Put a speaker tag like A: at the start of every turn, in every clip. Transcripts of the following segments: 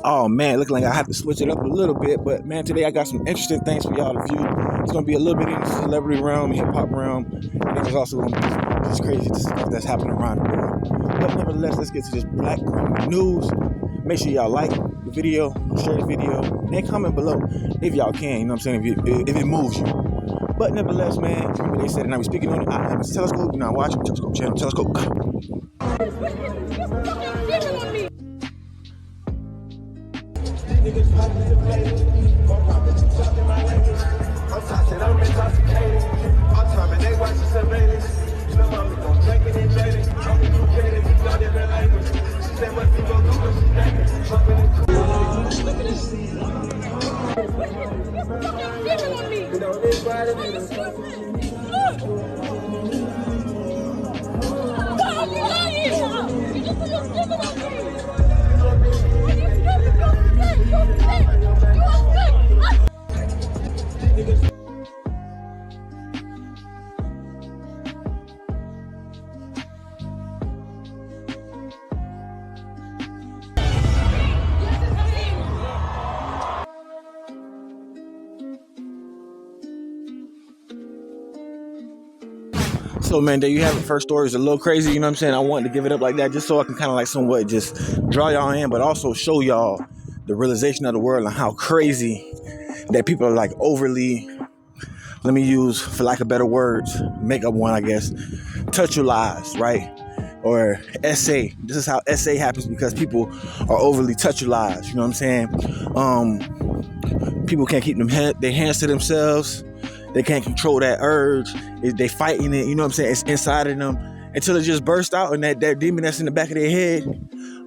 A: Oh man, looking like I have to switch it up a little bit, but man, today I got some interesting things for y'all to view. It's gonna be a little bit in the celebrity realm, hip hop realm, and there's also gonna be just crazy stuff that's happening around the world. But nevertheless, let's get to this black news. Make sure y'all like the video, share the video, and comment below if y'all can. You know what I'm saying? If it moves you. But nevertheless, man, remember they said, and I was speaking on it. I am a telescope. You're not watching Telescope channel. Telescope.
B: Niggas participating, gon' pop it, you talking my language. I'm tossing, I'm intoxicated. All time and they watching some ladies. Some mommy gon' drink it and drain it. I'm educated, we got different language. She said what you gon' do when she naked. Jumping in cool. Look at this. You're fucking giving on me. You know this body, you know. God, get out of here. You just giving on me.
A: So man, there you have it. First story is a little crazy, you know what I'm saying? I wanted to give it up like that just so I can kind of like somewhat just draw y'all in, but also show y'all the realization of the world and how crazy that people are like overly, let me use, for lack of better words, make up one, I guess, touchulized, right? Or SA. This is how SA happens because people are overly touchulized, you know what I'm saying? People can't keep their hands to themselves. They can't control that urge. They fighting it, you know what I'm saying? It's inside of them until it just bursts out and that demon that's in the back of their head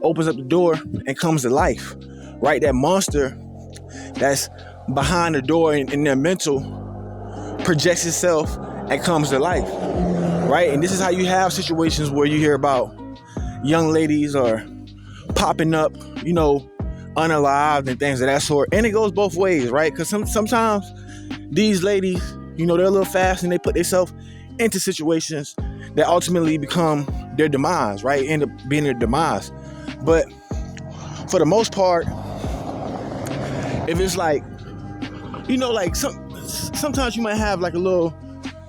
A: opens up the door and comes to life, right? That monster that's behind the door in their mental projects itself and comes to life, right? And this is how you have situations where you hear about young ladies are popping up, you know, unalived and things of that sort. And it goes both ways, right? Because sometimes these ladies, you know, they're a little fast and they put themselves into situations that ultimately become their demise, right? End up being their demise. But for the most part, if it's like, you know, like sometimes you might have like a little,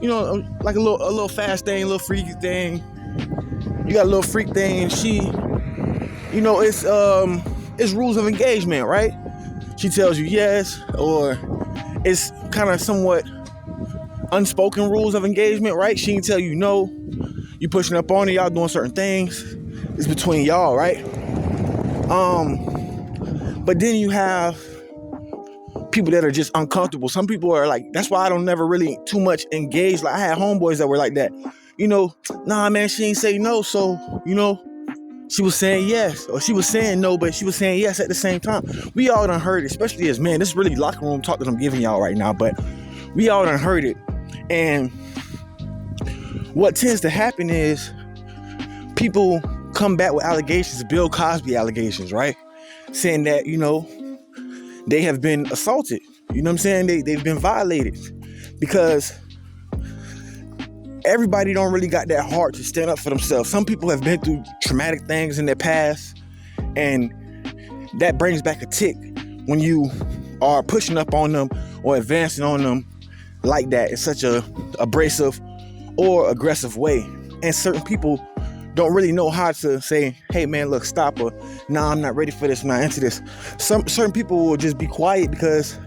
A: you know, like a little fast thing, a little freaky thing. You got a little freak thing, and she, you know, it's rules of engagement, right? She tells you yes, or it's kind of somewhat unspoken rules of engagement, right? She can tell you no. You pushing up on it, y'all doing certain things. It's between y'all, right? But then you have people that are just uncomfortable. Some people are like, that's why I don't never really too much engage. Like I had homeboys that were like that. You know, nah, man, she ain't say no. So, you know, she was saying yes, or she was saying no, but she was saying yes at the same time. We all done heard it, especially as men. This is really locker room talk that I'm giving y'all right now, but we all done heard it. And what tends to happen is people come back with allegations, Bill Cosby allegations, right? Saying that, you know, they have been assaulted. You know what I'm saying? They've been violated because everybody don't really got that heart to stand up for themselves. Some people have been through traumatic things in their past, and that brings back a tick when you are pushing up on them or advancing on them like that in such a abrasive or aggressive way. And certain people don't really know how to say, hey man, look, stop, or nah, I'm not ready for this, I'm not into this. Certain people will just be quiet because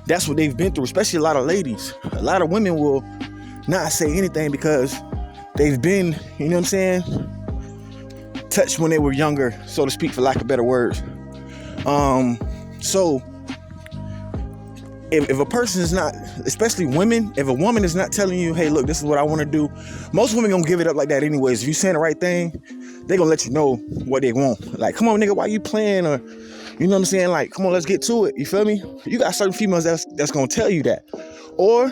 A: that's what they've been through, especially a lot of ladies. A lot of women will not say anything because they've been, you know what I'm saying, touched when they were younger, so to speak, for lack of better words. So if a person is not, especially women, if a woman is not telling you, hey, look, this is what I want to do, most women gonna give it up like that anyways. If you saying the right thing, they gonna let you know what they want. Like, come on, nigga, why you playing? Or, you know what I'm saying? Like, come on, let's get to it. You feel me? You got certain females that's gonna tell you that. Or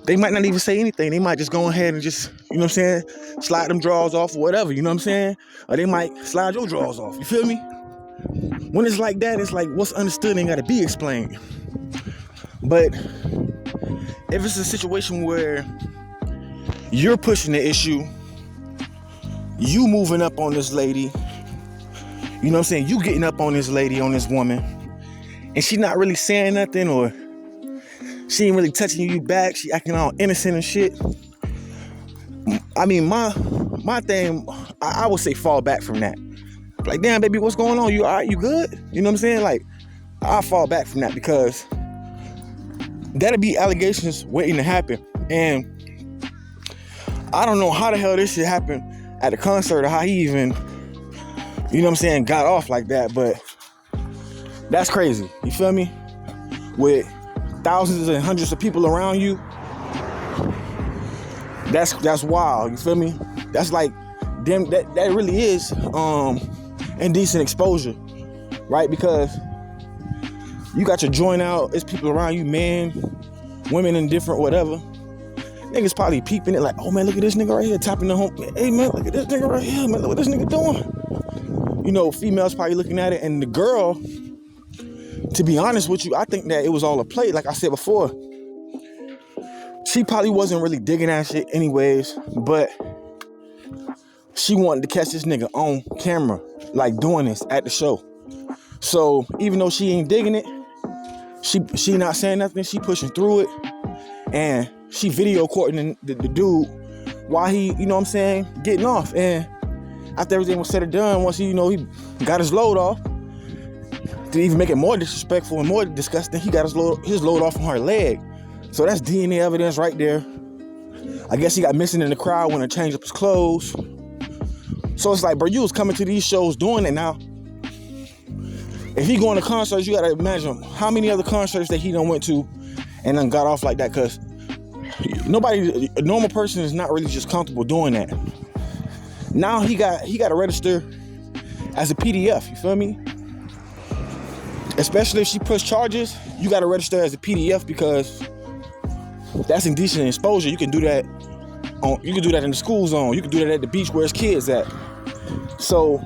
A: they might not even say anything. They might just go ahead and just, you know what I'm saying, slide them drawers off or whatever, you know what I'm saying? Or they might slide your drawers off, you feel me? When it's like that, it's like what's understood ain't gotta be explained. But if it's a situation where you're pushing the issue, you moving up on this lady, You know what I'm saying? You getting up on this lady, on this woman, and she not really saying nothing, or she ain't really touching you back. She acting all innocent and shit. I mean, my thing, I would say fall back from that. Like, damn, baby, what's going on? You all right? You good? You know what I'm saying? Like, I fall back from that because that'll be allegations waiting to happen. And I don't know how the hell this shit happened at the concert, or how he even, you know what I'm saying, got off like that. But that's crazy. You feel me? With thousands and hundreds of people around you, that's wild. You feel me? That's like, damn, that really is indecent exposure, right? Because you got your joint out, it's people around you, men, women, and different whatever. Niggas probably peeping it like, oh man, look at this nigga right here, tapping the home. Hey man, look at this nigga right here, man, look what this nigga doing. You know, females probably looking at it, and the girl, to be honest with you, I think that it was all a play. Like I said before, she probably wasn't really digging that shit anyways, but she wanted to catch this nigga on camera, like doing this at the show. So even though she ain't digging it, she not saying nothing, she pushing through it, and she video recording the dude while he, you know what I'm saying, getting off. And after everything was said and done, once he, you know, he got his load off, to even make it more disrespectful and more disgusting, he got his load off on her leg. So that's DNA evidence right there. I guess he got missing in the crowd when he changed up his clothes. So it's like, bro, you was coming to these shows doing it now. If he going to concerts, you gotta imagine how many other concerts that he done went to and then got off like that, because a normal person is not really just comfortable doing that. Now he got to register as a PDF, you feel me? Especially if she push charges, you got to register as a PDF, because that's indecent exposure. You can do that in the school zone. You can do that at the beach where it's kids at. So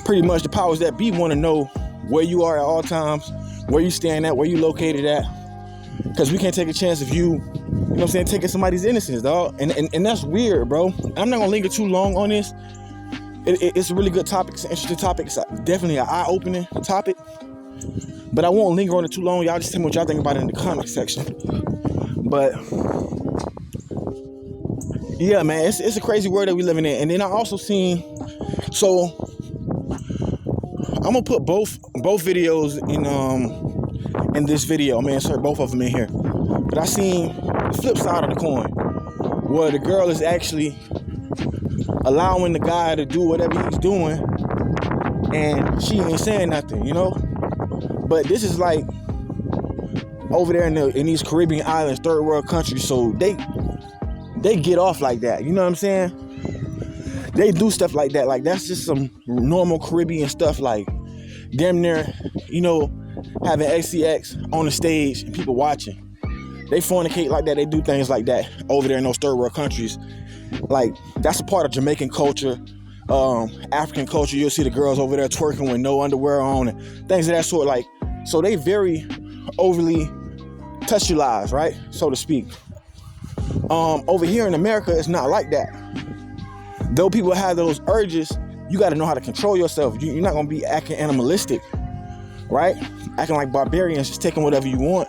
A: pretty much the powers that be want to know where you are at all times, where you staying at, where you located at, because we can't take a chance of you know what I'm saying, taking somebody's innocence, dog. And that's weird, bro. I'm not gonna linger too long on this. It's a really good topic. It's an interesting topic. It's definitely an eye-opening topic, but I won't linger on it too long. Y'all just tell me what y'all think about it in the comment section. But yeah, man, it's a crazy world that we living in. And then I also seen, so I'm gonna put both videos in this video. I'm gonna insert both of them in here. But I seen the flip side of the coin, where the girl is actually allowing the guy to do whatever he's doing, and she ain't saying nothing, you know. But this is like over there in these Caribbean islands, third world countries, so they get off like that, you know what I'm saying? They do stuff like that. Like, that's just some normal Caribbean stuff, like damn near, you know, having XCX on the stage and people watching. They fornicate like that. They do things like that over there in those third world countries. Like, that's a part of Jamaican culture, African culture. You'll see the girls over there twerking with no underwear on and things of that sort. Like, so they very overly touchulized, right, so to speak. Over here in America, it's not like that. Though people have those urges, you got to know how to control yourself. You're not gonna be acting animalistic, right? Acting like barbarians, just taking whatever you want,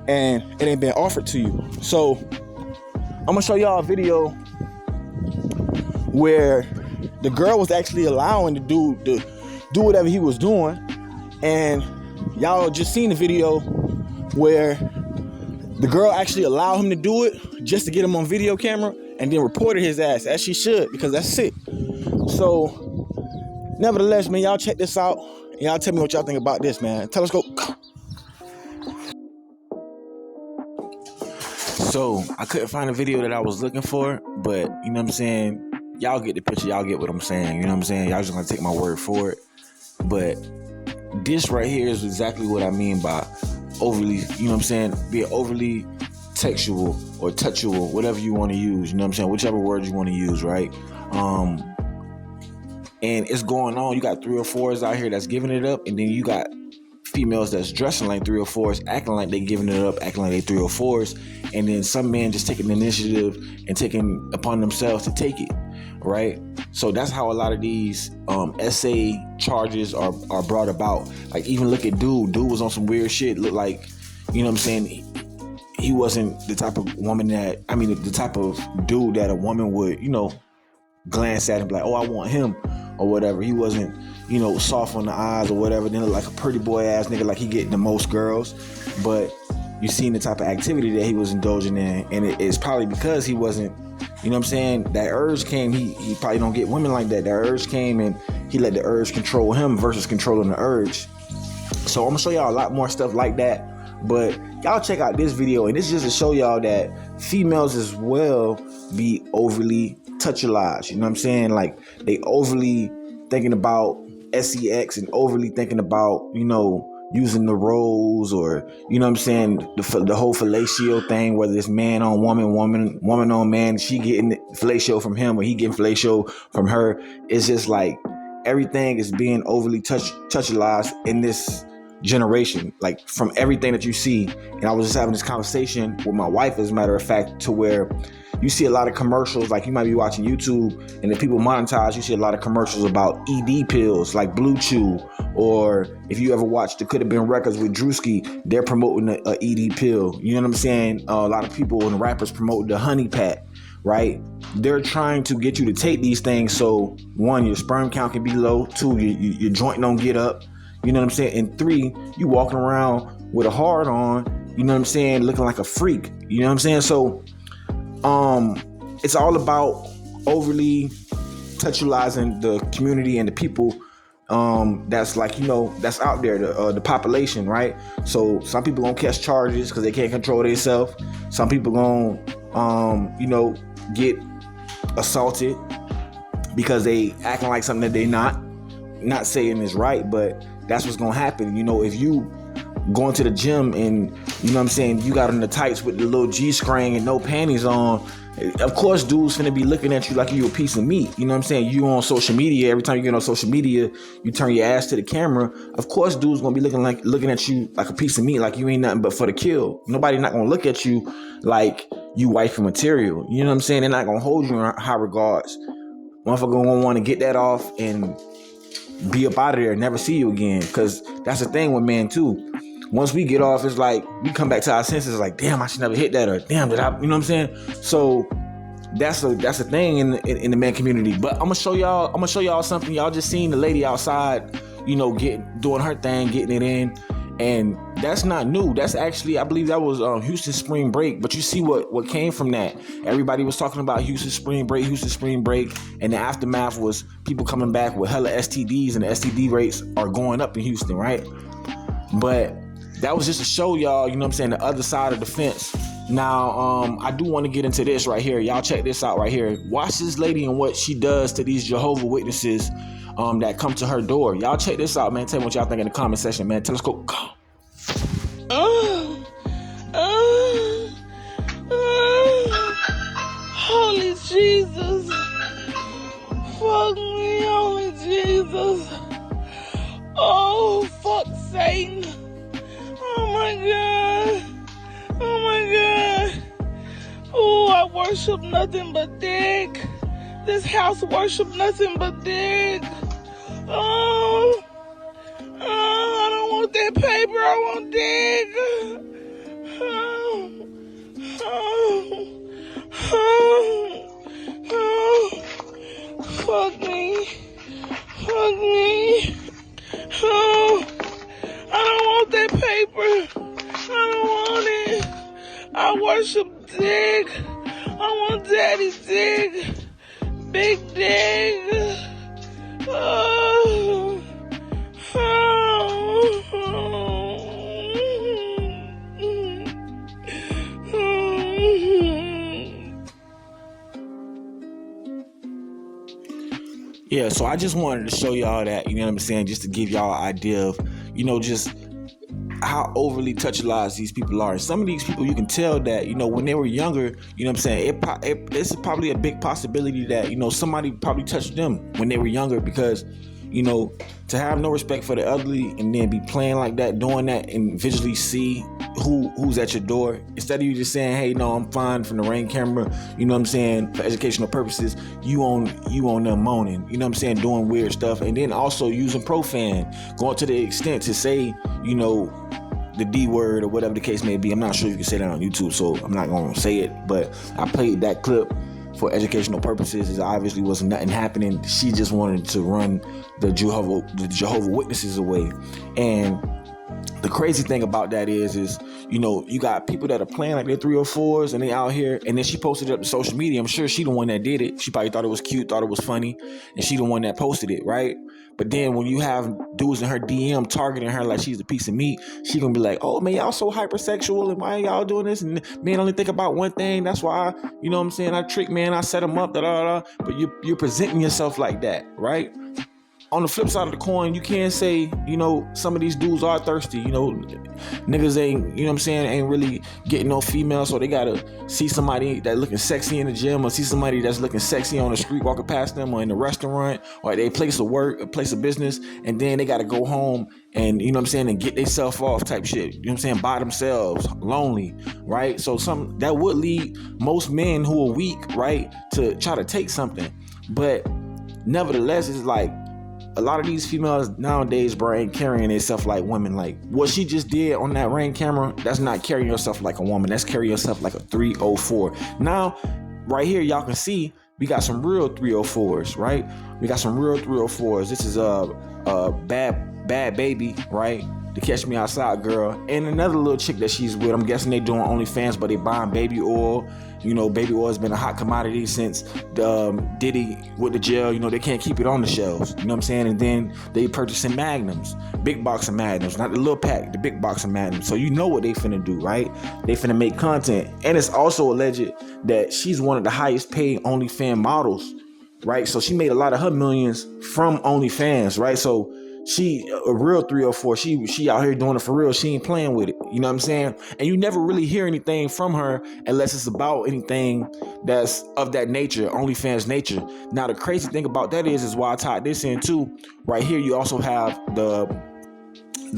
A: and it ain't been offered to you. So I'm gonna show y'all a video where the girl was actually allowing the dude to do whatever he was doing, and y'all just seen the video where the girl actually allowed him to do it just to get him on video camera, and then reported his ass, as she should, because that's sick. So nevertheless, man, y'all check this out, and y'all tell me what y'all think about this, man. Tell us go. So I couldn't find a video that I was looking for, but you know what I'm saying, y'all get the picture, y'all get what I'm saying, you know what I'm saying, y'all just gonna take my word for it. But this right here is exactly what I mean by overly, you know what I'm saying, being overly textual or touchable, whatever you want to use, you know what I'm saying, whichever word you want to use, right? And it's going on. You got 3 or 4s out here that's giving it up, and then you got females that's dressing like 3 or 4s, acting like they giving it up, acting like they 3 or 4s, and then some men just taking the initiative and taking upon themselves to take it, right? So that's how a lot of these SA charges are brought about. Like, even look at dude was on some weird shit. Look like, you know what I'm saying, he wasn't the type of woman that, I mean, the type of dude that a woman would, you know, glance at and be like, oh, I want him, or whatever. He wasn't, you know, soft on the eyes or whatever. Then look like a pretty boy ass nigga, like he getting the most girls. But you seen the type of activity that he was indulging in, and it's probably because he wasn't, you know what I'm saying, that urge came. He probably don't get women like that. That urge came, and he let the urge control him versus controlling the urge. So I'm gonna show y'all a lot more stuff like that. But y'all check out this video, and this is just to show y'all that females as well be overly touchulized. You know what I'm saying? Like, they overly thinking about sex and overly thinking about, you know, using the roles, or, you know what I'm saying, the whole fellatio thing, whether it's man on woman, woman on man, she getting fellatio from him or he getting fellatio from her. It's just like everything is being overly touchulized in this generation, like from everything that you see. And I was just having this conversation with my wife, as a matter of fact, to where you see a lot of commercials, like you might be watching YouTube and if people monetize, you see a lot of commercials about ED pills like Blue Chew, or if you ever watched the Could Have Been Records with Drewski, they're promoting a ED pill. You know what I'm saying? A lot of people and rappers promote the honey pack, right? They're trying to get you to take these things so, one, your sperm count can be low, two, your joint don't get up, you know what I'm saying, and three, you walking around with a hard on, you know what I'm saying, looking like a freak, you know what I'm saying? So it's all about overly touchulizing the community and the people that's, like, you know, that's out there, the population, right? So some people gonna catch charges because they can't control themselves. Some people gonna you know, get assaulted because they acting like something that they not saying is right, but that's what's gonna happen. You know, if you going to the gym and, you know what I'm saying, you got on the tights with the little G-string and no panties on, of course dudes finna be looking at you like you a piece of meat. You know what I'm saying? You on social media, every time you get on social media, you turn your ass to the camera. Of course dudes gonna be looking at you like a piece of meat, like you ain't nothing but for the kill. Nobody not gonna look at you like you wifey material. You know what I'm saying? They're not gonna hold you in high regards. Motherfucker gonna want to get that off and be up out of there, never see you again. Because that's the thing with men too. Once we get off, it's like we come back to our senses, like, damn, I should never hit that, or damn, did I, you know what I'm saying? So that's a thing in the man community. But I'm gonna show y'all something. Y'all just seen the lady outside, you know, doing her thing, getting it in, and that's not new. That's actually, I believe that was Houston spring break. But you see what came from that. Everybody was talking about Houston spring break, and the aftermath was people coming back with hella STDs, and the STD rates are going up in Houston, right? But that was just to show y'all, you know what I'm saying, the other side of the fence. Now, I do want to get into this right here. Y'all check this out right here. Watch this lady and what she does to these Jehovah's Witnesses that come to her door. Y'all check this out, man. Tell me what y'all think in the comment section, man. Tell us, go.
C: Holy Jesus. Fuck me, holy Jesus. Oh, fuck Satan. Oh my God. Oh my God. Oh, I worship nothing but dick. This house worship nothing but dick. Oh, I don't want that paper. I want dick. Fuck me. Fuck me. Oh, I don't want that paper. I don't want it. I worship dick. I want daddy's dick. Big dick. Oh.
A: Yeah, so I just wanted to show y'all that, you know what I'm saying, just to give y'all an idea of, you know, just how overly touchulized these people are. Some of these people, you can tell that, you know, when they were younger, you know what I'm saying, it's probably a big possibility that, you know, somebody probably touched them when they were younger, because You know, to have no respect for the elderly and then be playing like that, doing that, and visually see who's at your door, instead of you just saying, hey, no, I'm fine from the Ring camera, you know what I'm saying, for educational purposes, you on them moaning, you know what I'm saying, doing weird stuff, and then also using profane, going to the extent to say, you know, the D word or whatever the case may be. I'm not sure if you can say that on YouTube, so I'm not going to say it, but I played that clip for educational purposes. It obviously wasn't nothing happening. She just wanted to run the Jehovah Witnesses away. And the crazy thing about that is, you know, you got people that are playing like they're 304s and they out here, and then she posted it up to social media. I'm sure she the one that did it. She probably thought it was cute, thought it was funny, and she the one that posted it, right? But then when you have dudes in her DM targeting her like she's a piece of meat, she gonna be like, oh man, y'all so hypersexual, and why y'all doing this? And man only think about one thing. That's why, you know what I'm saying, I trick man, I set him up, da da da. But you're presenting yourself like that, right? On the flip side of the coin, you can't say, you know, some of these dudes are thirsty. You know, niggas ain't, you know what I'm saying, ain't really getting no females, so they gotta see somebody that looking sexy in the gym, or see somebody that's looking sexy on the street walking past them, or in the restaurant, or at a place of work, a place of business, and then they gotta go home and, you know what I'm saying, and get themselves off type shit. You know what I'm saying? By themselves, lonely, right? So that would lead most men who are weak, right, to try to take something. But nevertheless, it's like, a lot of these females nowadays, bro, ain't carrying themselves like women. Like what she just did on that Ring camera, that's not carrying yourself like a woman. That's carrying yourself like a 304. Now, right here, y'all can see we got some real 304s, right? We got some real 304s. This is a bad baby, right? The Catch Me Outside girl, and another little chick that she's with. I'm guessing they doing OnlyFans, but they buying baby oil. You know, baby oil has been a hot commodity since Diddy with the jail. You know, they can't keep it on the shelves. You know what I'm saying? And then they purchasing Magnums, big box of Magnums, not the little pack, the big box of Magnums. So you know what they finna do, right? They finna make content. And it's also alleged that she's one of the highest paid OnlyFans models, right? So she made a lot of her millions from OnlyFans, right? So she a real 304. She out here doing it for real. She ain't playing with it. You know what I'm saying? And you never really hear anything from her unless it's about anything that's of that nature, OnlyFans nature. Now the crazy thing about that is why I tied this in too. Right here, you also have the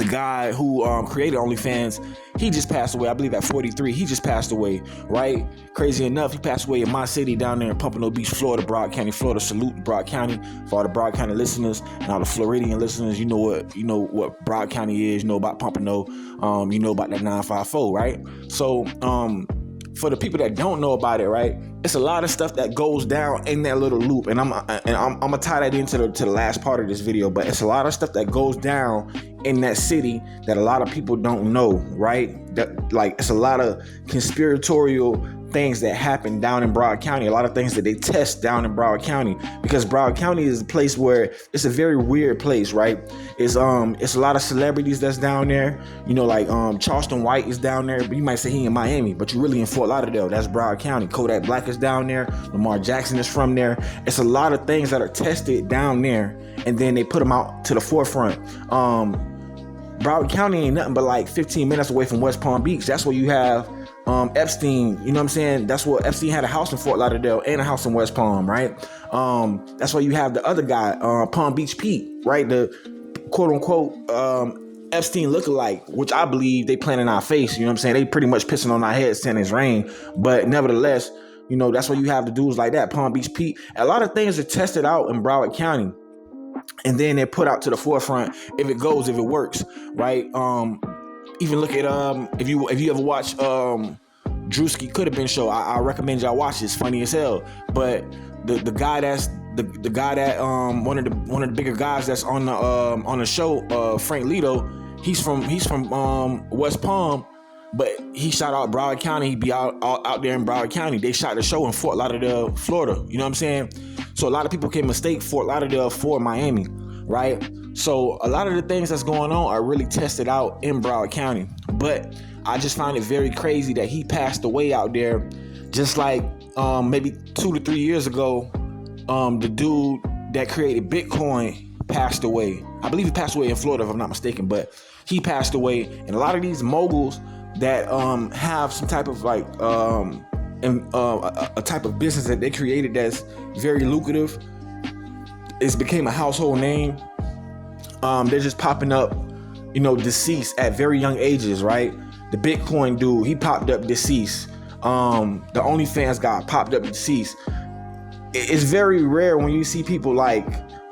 A: guy who created OnlyFans. He just passed away, I believe at 43. He just passed away, right? Crazy enough, he passed away in my city down there in Pompano Beach, Florida, Broward County, Florida. Salute Broward County for all the Broward County listeners and all the Floridian listeners. You know what Broward County is. You know about Pompano. You know about that 954, right? So for the people that don't know about it, right, it's a lot of stuff that goes down in that little loop, and I'm gonna tie that into the last part of this video. But it's a lot of stuff that goes down in that city that a lot of people don't know, right? That, like, it's a lot of conspiratorial things that happen down in Broward County, a lot of things that they test down in Broward County, because Broward County is a place where it's a very weird place, right? It's a lot of celebrities that's down there, you know, like Charleston White is down there, but you might say he in Miami, but you really in Fort Lauderdale. That's Broward County. Kodak Black is down there. Lamar Jackson is from there. It's a lot of things that are tested down there, and then they put them out to the forefront. Broward County ain't nothing but like 15 minutes away from West Palm Beach. That's where you have Epstein, you know what I'm saying? That's what Epstein had, a house in Fort Lauderdale and a house in West Palm, right? That's why you have the other guy, Palm Beach Pete, right? The quote unquote Epstein lookalike, which I believe they playing in our face, you know what I'm saying? They pretty much pissing on our heads saying it's rain, but nevertheless, you know, that's why you have the dudes like that, Palm Beach Pete. A lot of things are tested out in Broward County, and then they're put out to the forefront if it goes, if it works, right? Even look at if you ever watch Drewski Could Have Been show, I recommend y'all watch it. It's funny as hell. But the guy that's the guy that one of the bigger guys that's on the show, Frank Lito, he's from West Palm, but he shot out Broward County. He be out there in Broward County. They shot the show in Fort Lauderdale, Florida. You know what I'm saying? So a lot of people can mistake Fort Lauderdale for Miami, right? So a lot of the things that's going on are really tested out in Broward County. But I just find it very crazy that he passed away out there, just like maybe 2 to 3 years ago, the dude that created Bitcoin passed away. I believe he passed away in Florida, if I'm not mistaken, but he passed away. And a lot of these moguls that have some type of like a type of business that they created that's very lucrative, it's became a household name. they're just popping up, deceased at very young ages, right? The Bitcoin dude, he popped up deceased. The OnlyFans guy popped up deceased. It's very rare when you see people like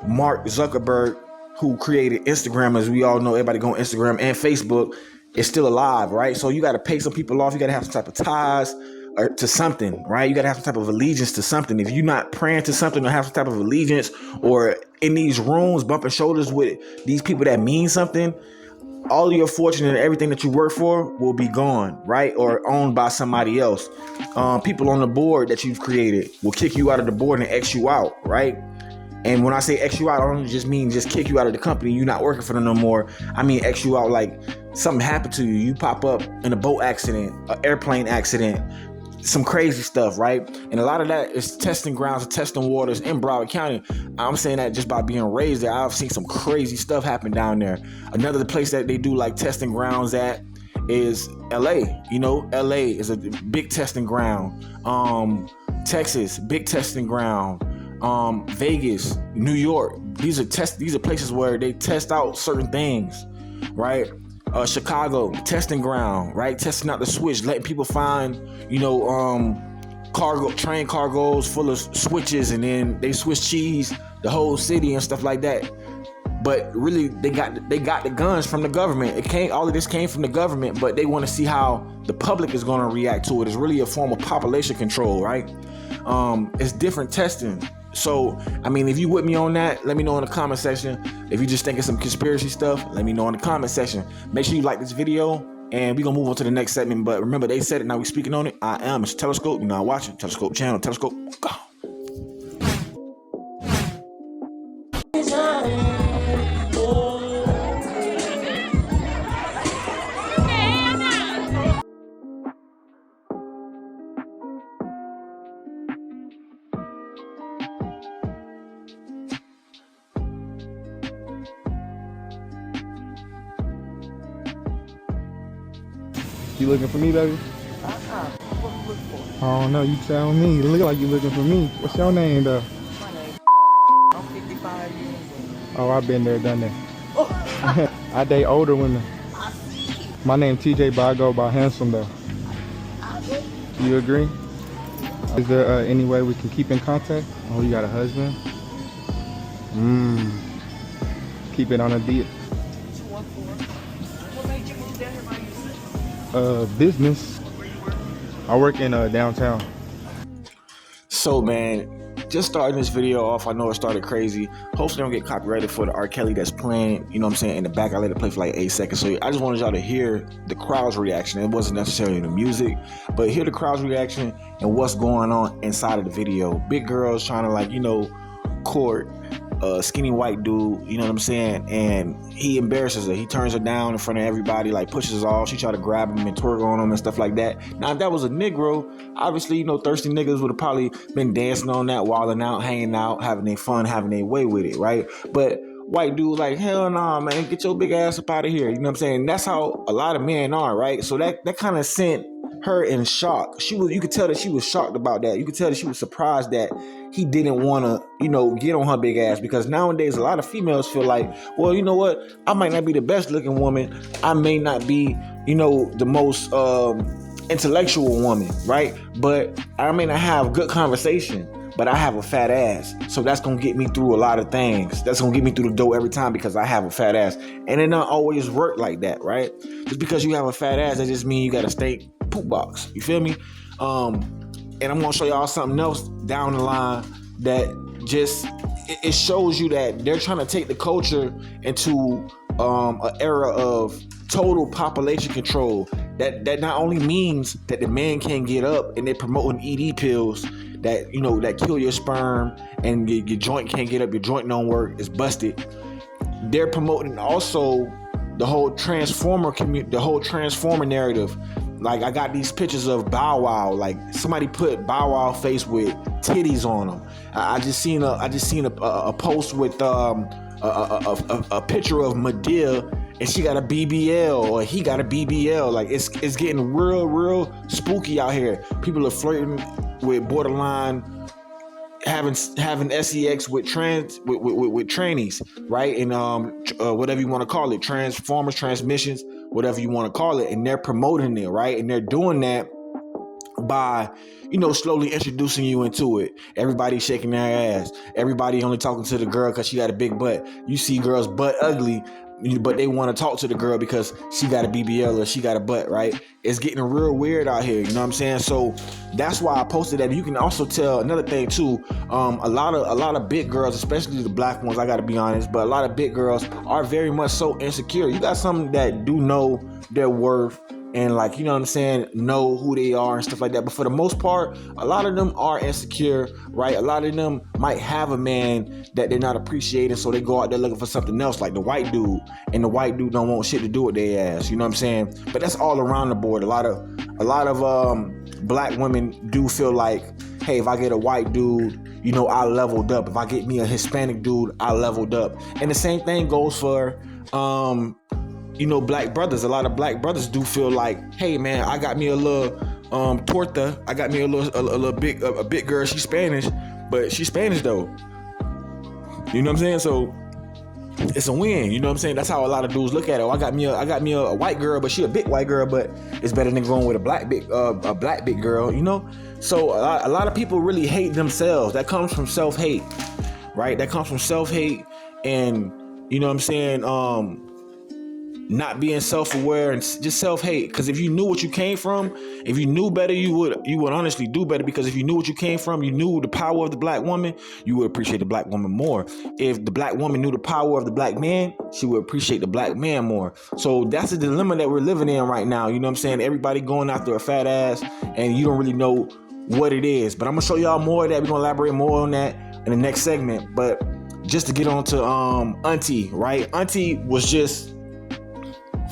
A: Mark Zuckerberg, who created Instagram. As we all know, everybody go on Instagram and Facebook, is still alive, right? So you got to pay some people off. You got to have some type of ties to something, right? You got to have some type of allegiance to something. If you're not praying to something or have some type of allegiance, or in these rooms bumping shoulders with these people that mean something, all of your fortune and everything that you work for will be gone, right? Or owned by somebody else. People on the board that you've created will kick you out of the board and X you out, right? And when I say X you out, I don't just mean just kick you out of the company, you're not working for them no more. I mean X you out like something happened to you. You pop up in a boat accident, an airplane accident, some crazy stuff, right? And a lot of that is testing grounds and testing waters in Broward County. I'm saying that just by being raised there. I've seen some crazy stuff happen down there. Another place that they do like testing grounds at is LA. LA is a big testing ground. Texas, big testing ground. Vegas, New York. These are places where they test out certain things, right? Chicago, testing ground, right? Testing out the switch, letting people find, train cargoes full of switches, and then they switch cheese the whole city and stuff like that. But really, they got the guns from the government. All of this came from the government, but they want to see how the public is going to react to it. It's really a form of population control, right? It's different testing. So, if you with me on that, let me know in the comment section. If you just think of some conspiracy stuff, let me know in the comment section. Make sure you like this video, and we're going to move on to the next segment. But remember, they said it, now we're speaking on it. I am Mr. Telescope. You're not watching Telescope channel. Telescope, go.
D: You looking for me, baby?
E: What you looking for?
D: I don't know. You tell me. You look like you looking for me. What's your name, though?
E: My name I'm 55 years old.
D: Oh, I've been there, done that. I date older women.
E: I see.
D: My name TJ, but I go by handsome, though.
E: I do.
D: You agree? Is there any way we can keep in contact? Oh, you got a husband? Keep it on a deal.
E: 214. What made you move down here by yourself?
D: Business. I work in downtown.
A: So, man, just starting this video off, I know it started crazy. Hopefully I don't get copyrighted for the R. Kelly that's playing, in the back. I let it play for like 8 seconds. So I just wanted y'all to hear the crowd's reaction. It wasn't necessarily the music, but hear the crowd's reaction and what's going on inside of the video. Big girls trying to court a skinny white dude, you know what I'm saying? And he embarrasses her. He turns her down in front of everybody, pushes her off. She try to grab him and twerk on him and stuff like that. Now, if that was a Negro, obviously, thirsty niggas would have probably been dancing on that, wilding out, hanging out, having their fun, having their way with it, right? But white dude like, hell nah, man, get your big ass up out of here. You know what I'm saying? That's how a lot of men are, right? So that kind of sent her in shock. You could tell that she was shocked about that. You could tell that she was surprised that he didn't want to, get on her big ass, because nowadays a lot of females feel like, well, you know what? I might not be the best looking woman. I may not be, the most intellectual woman, right? But I may not have good conversation, but I have a fat ass. So that's going to get me through a lot of things. That's going to get me through the door every time because I have a fat ass. And it don't always work like that, right? Just because you have a fat ass, that just means you got a stank poop box. You feel me? And I'm going to show y'all something else down the line that just, it shows you that they're trying to take the culture into an era of total population control. That not only means that the man can't get up and they're promoting ED pills that, that kill your sperm and your joint can't get up, your joint don't work, it's busted. They're promoting also the whole transformer community, the whole transformer narrative. Like, I got these pictures of Bow Wow. Like, somebody put Bow Wow face with titties on them. I just seen a post with a picture of Madea, and she got a BBL, or he got a BBL. Like, it's getting real spooky out here. People are flirting with borderline having sex with trannies, right? And whatever you want to call it, transformers, transmissions, whatever you want to call it, and they're promoting it, right? And they're doing that by, slowly introducing you into it. Everybody shaking their ass. Everybody only talking to the girl because she got a big butt. You see girls butt ugly, but they want to talk to the girl because she got a BBL or she got a butt, right? It's getting real weird out here, you know what I'm saying? So that's why I posted that. You can also tell another thing too. A lot of big girls, especially the black ones, I got to be honest, but a lot of big girls are very much so insecure. You got some that do know their worth and, like, you know what I'm saying, know who they are and stuff like that. But for the most part, a lot of them are insecure, right? A lot of them might have a man that they're not appreciating, so they go out there looking for something else, like the white dude, and the white dude don't want shit to do with their ass. You know what I'm saying? But that's all around the board. A lot of black women do feel like, hey, if I get a white dude, I leveled up. If I get me a Hispanic dude, I leveled up. And the same thing goes for black brothers. A lot of black brothers do feel like, hey man, I got me a little torta. I got me a big girl. She's Spanish, but she's Spanish though. You know what I'm saying? So it's a win. You know what I'm saying? That's how a lot of dudes look at it. I got me a white girl, but she a big white girl, but it's better than going with a black big girl. So a lot of people really hate themselves. That comes from self-hate, right? That comes from self-hate, and you know what I'm saying? Not being self-aware and just self-hate. Because if you knew what you came from, if you knew better, you would honestly do better. Because if you knew what you came from, you knew the power of the black woman, you would appreciate the black woman more. If the black woman knew the power of the black man, she would appreciate the black man more. So that's the dilemma that we're living in right now. You know what I'm saying? Everybody going after a fat ass and you don't really know what it is. But I'm gonna show y'all more of that. We're gonna elaborate more on that in the next segment. But just to get on to Auntie, right? Auntie was just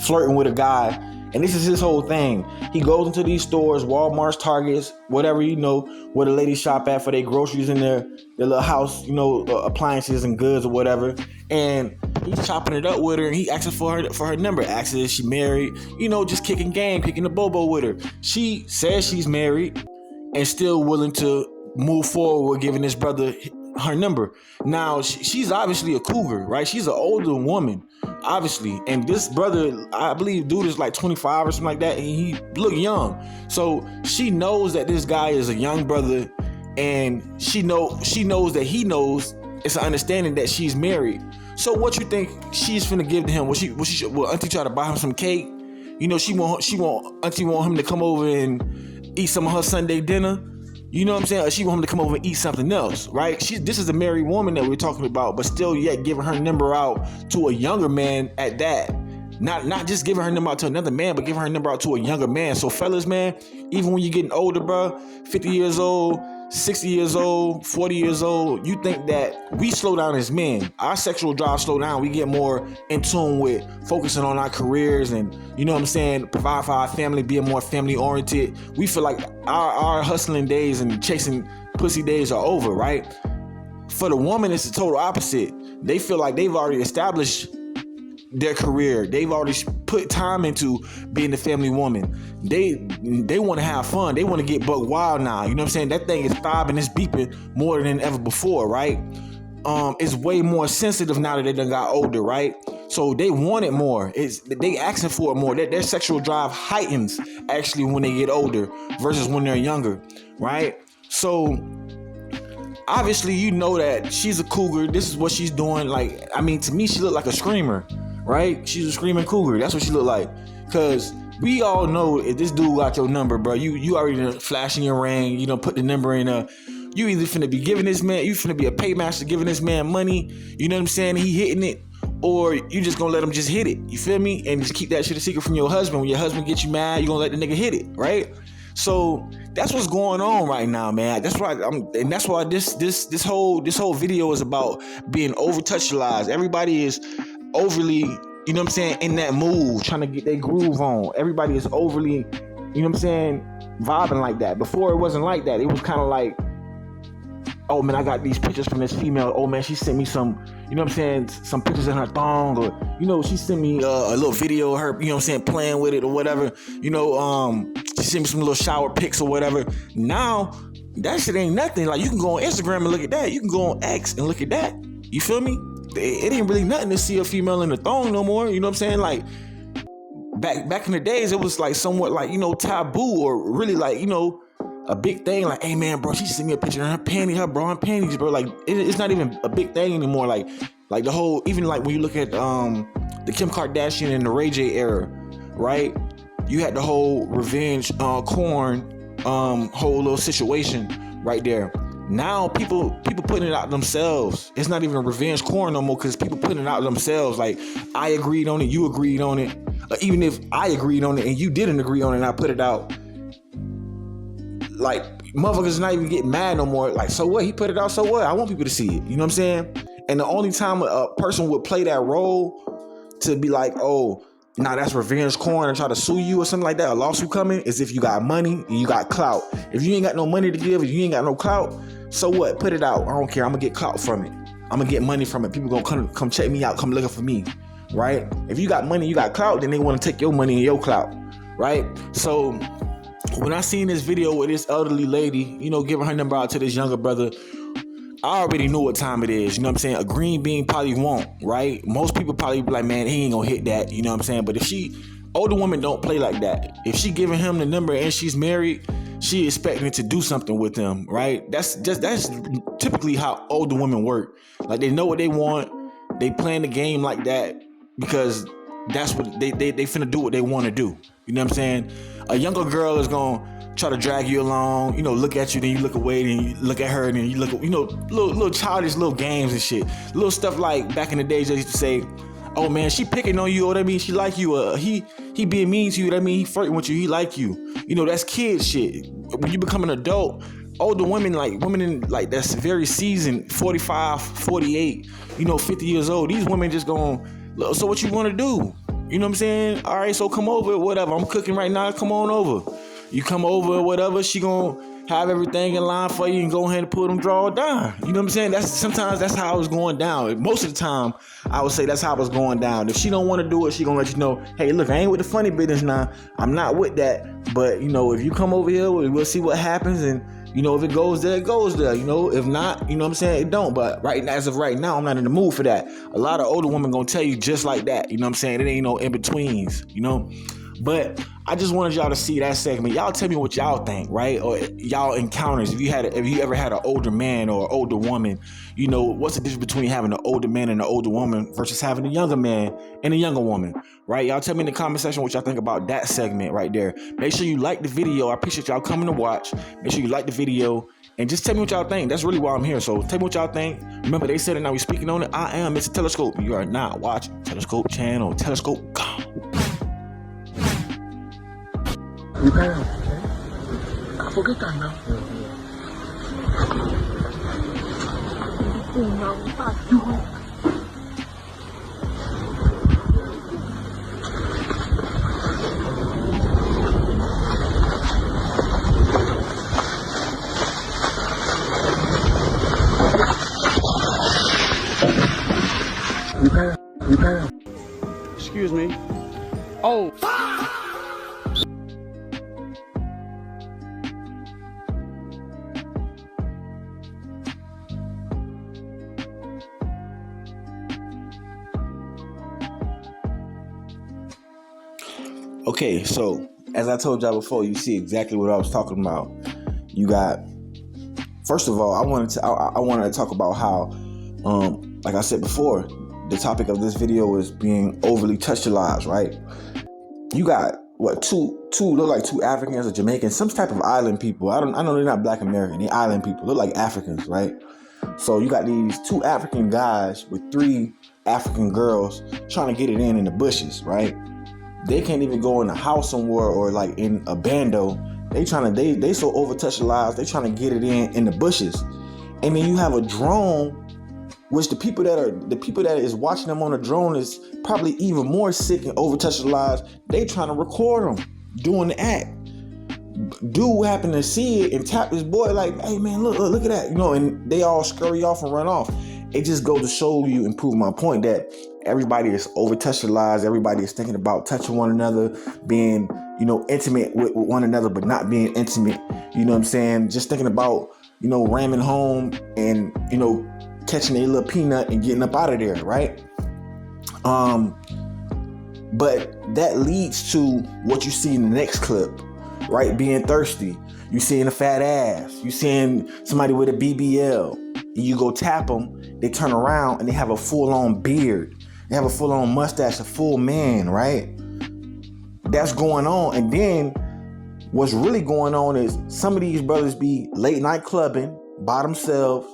A: flirting with a guy, and this is his whole thing. He goes into these stores, Walmarts, Targets, whatever, where the ladies shop at for their groceries in their little house, appliances and goods or whatever, and he's chopping it up with her, and he asking for her number, asking if she married, just kicking the bobo with her. She says she's married and still willing to move forward with giving this brother her number. Now, she's obviously a cougar, right? She's an older woman, obviously. And this brother, I believe, dude is like 25 or something like that, and he look young. So she knows that this guy is a young brother, and she knows that he knows. It's an understanding that she's married. So what you think she's finna give to him? Will Auntie try to buy him some cake? Auntie want him to come over and eat some of her Sunday dinner. You know what I'm saying? Or she want him to come over and eat something else, right? This is a married woman that we're talking about, but still yet giving her number out to a younger man at that. Not just giving her number out to another man, but giving her number out to a younger man. So fellas, man, even when you're getting older, bro, 50 years old, 60 years old, 40 years old, you think that we slow down as men. Our sexual drive slow down. We get more in tune with focusing on our careers and, you know what I'm saying, provide for our family, being more family oriented. We feel like our hustling days and chasing pussy days are over, right? For the woman, it's the total opposite. They feel like they've already established their career. They've already put time into being the family woman. They want to have fun. They want to get buck wild now. You know what I'm saying? That thing is throbbing, it's beeping more than ever before, right? It's way more sensitive now that they done got older, right? So they want it more. They asking for it more. Their sexual drive heightens actually when they get older versus when they're younger, right? So obviously you know that she's a cougar. This is what she's doing. Like, I mean, to me, she looked like a screamer, right? She's a screaming cougar. That's what she looked like. Cause we all know if this dude got your number, bro, you already flashing your ring, put the number in you either finna be giving this man, you finna be a paymaster giving this man money, you know what I'm saying? He hitting it, or you just gonna let him just hit it. You feel me? And just keep that shit a secret from your husband. When your husband gets you mad, you gonna let the nigga hit it, right? So that's what's going on right now, man. That's why this whole video is about being over touchulized. Everybody is overly, you know what I'm saying, in that mood, trying to get their groove on. Everybody is overly, you know what I'm saying, vibing like that. Before it wasn't like that. It was kind of like, oh man, I got these pictures from this female. Oh man, she sent me some, you know what I'm saying, some pictures in her thong, or she sent me a little video of her, you know what I'm saying, playing with it or whatever. She sent me some little shower pics or whatever. Now that shit ain't nothing. Like, you can go on Instagram and look at that. You can go on X and look at that. You feel me? It ain't really nothing to see a female in the thong no more. You know what I'm saying? Like, back in the days, it was like somewhat like, you know, taboo, or really like, you know, a big thing. Like, hey man, bro, she sent me a picture of her panties, her bra and panties, bro. Like, it's not even a big thing anymore. Like the whole, even like when you look at the Kim Kardashian and the Ray J era, right? You had the whole revenge corn whole little situation right there. Now people putting it out themselves. It's not even a revenge corn no more, because people putting it out themselves. Like, I agreed on it, you agreed on it. Even if I agreed on it and you didn't agree on it and I put it out, like, motherfuckers not even getting mad no more. Like, so what? He put it out, so what? I want people to see it. You know what I'm saying? And the only time a person would play that role to be like, oh, nah, that's revenge corn, and try to sue you or something like that, a lawsuit coming, is if you got money and you got clout. If you ain't got no money to give, if you ain't got no clout, so what? Put it out. I don't care. I'm gonna get clout from it. I'm gonna get money from it. People gonna come check me out, come looking for me, right? If you got money, you got clout, then they want to take your money and your clout, right? So when I seen this video with this elderly lady, you know, giving her number out to this younger brother, I already knew what time it is. You know what I'm saying? A green bean probably won't, right? Most people probably be like, man, he ain't gonna hit that. You know what I'm saying? But if older women don't play like that. If she giving him the number and she's married, she expecting to do something with him, right? That's typically how older women work. Like, they know what they want. They playing the game like that because that's what they finna do what they want to do. You know what I'm saying? A younger girl is gonna try to drag you along, you know, look at you, then you look away, then you look at her, and then you look, you know, little childish little games and shit. Little stuff like back in the days they used to say, oh man, she picking on you, or that means she like you, he being mean to you, that means he flirting with you, he like you. You know, that's kid shit. When you become an adult, older women, like women in like that's very seasoned, 45, 48, you know, 50 years old, these women just going, so what you want to do? You know what I'm saying? All right, so come over, whatever. I'm cooking right now, come on over. You come over, whatever, she gonna have everything in line for you and go ahead and pull them draw down. You know what I'm saying? Sometimes that's how it was going down. Most of the time, I would say that's how it was going down. If she don't want to do it, she gonna let you know, hey, look, I ain't with the funny business now. I'm not with that. But, you know, if you come over here, we'll see what happens. And, you know, if it goes there, it goes there. You know, if not, you know what I'm saying, it don't. But as of right now, I'm not in the mood for that. A lot of older women gonna tell you just like that. You know what I'm saying? It ain't no in-betweens, you know? But I just wanted y'all to see that segment. Y'all tell me what y'all think, right? Or y'all encounters. If you ever had an older man or older woman, you know, what's the difference between having an older man and an older woman versus having a younger man and a younger woman, right? Y'all tell me in the comment section what y'all think about that segment right there. Make sure you like the video. I appreciate y'all coming to watch. Make sure you like the video. And just tell me what y'all think. That's really why I'm here. So tell me what y'all think. Remember, they said it, now we speaking on it. I am Mr. Telescope. You are not watching Telescope channel. Telescope, go.
C: You can, okay? I forget that now. You can. Excuse me. Oh.
A: Okay, so as I told y'all before, you see exactly what I was talking about. You got, first of all, I wanted to talk about how, like I said before, the topic of this video is being overly touchulized, right? You got look like two Africans or Jamaicans, some type of island people. I know they're not Black American, they're island people, look like Africans, right? So you got these two African guys with three African girls trying to get it in the bushes, right? They can't even go in a house somewhere or like in a bando. They so over touchulized, they trying to get it in the bushes. And then you have a drone, which the people that is watching them on the drone is probably even more sick and over touchulized. They trying to record them doing the act. Dude happened to see it and tap his boy like, hey man, look at that, you know, and they all scurry off and run off. It just goes to show you and prove my point that everybody is over touchulized. Everybody is thinking about touching one another, being, intimate with one another, but not being intimate. You know what I'm saying? Just thinking about, ramming home and, catching a little peanut and getting up out of there, right? But that leads to what you see in the next clip, right? Being thirsty. You seeing a fat ass. You seeing somebody with a BBL. And you go tap them, they turn around and they have a full-on beard. They have a full-on mustache, a full man, right? That's going on. And then what's really going on is some of these brothers be late night clubbing by themselves.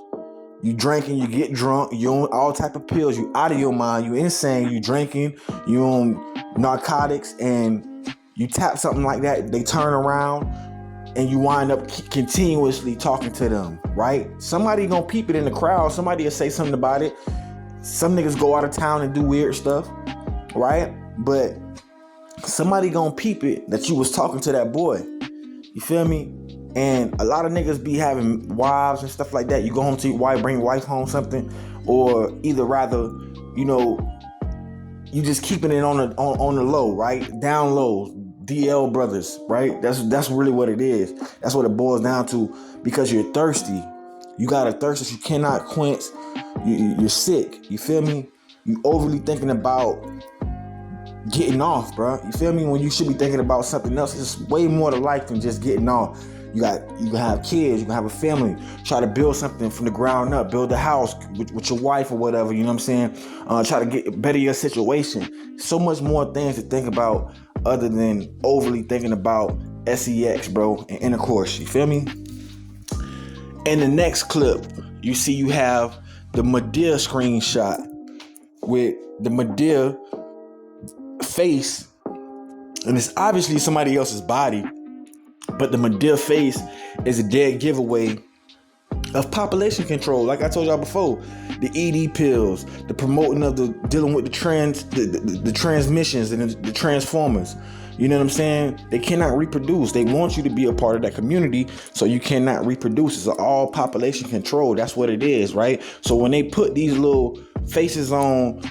A: You drinking, you get drunk, you on all type of pills, you out of your mind, you insane, you drinking, you on narcotics, and you tap something like that, they turn around and you wind up continuously talking to them, right? Somebody gonna peep it in the crowd, somebody will say something about it. Some niggas go out of town and do weird stuff, right? But somebody gonna peep it that you was talking to that boy. You feel me? And a lot of niggas be having wives and stuff like that. You go home to your wife, bring your wife home something, or either rather, you just keeping it on the low, right? Down low, DL brothers, right? That's really what it is. That's what it boils down to, because you're thirsty. You got a thirst that you cannot quench. You're sick. You feel me? You overly thinking about getting off, bro. You feel me? When you should be thinking about something else. It's way more to life than just getting off. You can have kids, you can have a family, try to build something from the ground up, build a house with your wife or whatever, you know what I'm saying? Try to better your situation. So much more things to think about other than overly thinking about sex, bro, and intercourse, you feel me? In the next clip, you see you have the Madea screenshot with the Madea face, and it's obviously somebody else's body. But the Madea face is a dead giveaway of population control. Like I told y'all before, the ED pills, the promoting of the dealing with the transmissions and the transformers. You know what I'm saying? They cannot reproduce. They want you to be a part of that community, so you cannot reproduce. It's all population control. That's what it is, right? So when they put these little faces on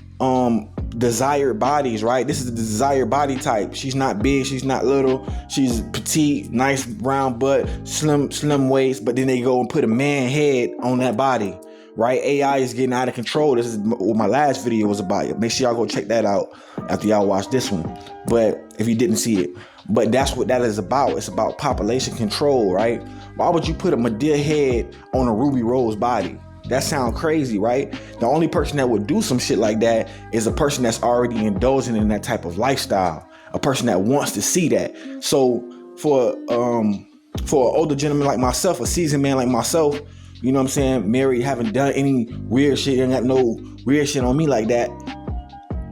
A: desired bodies, right? This is the desired body type. She's not big, she's not little, she's petite, nice round butt, slim waist, but then they go and put a man head on that body, right? AI is getting out of control. This is what my last video was about. Make sure y'all go check that out after y'all watch this one, but if you didn't see it. But that's what that is about. It's about population control, right? Why would you put a Madea head on a Ruby Rose body? That sounds crazy, right? The only person that would do some shit like that is a person that's already indulging in that type of lifestyle, a person that wants to see that. So for an older gentleman like myself, a seasoned man like myself, you know what I'm saying, married, haven't done any weird shit, ain't got no weird shit on me like that,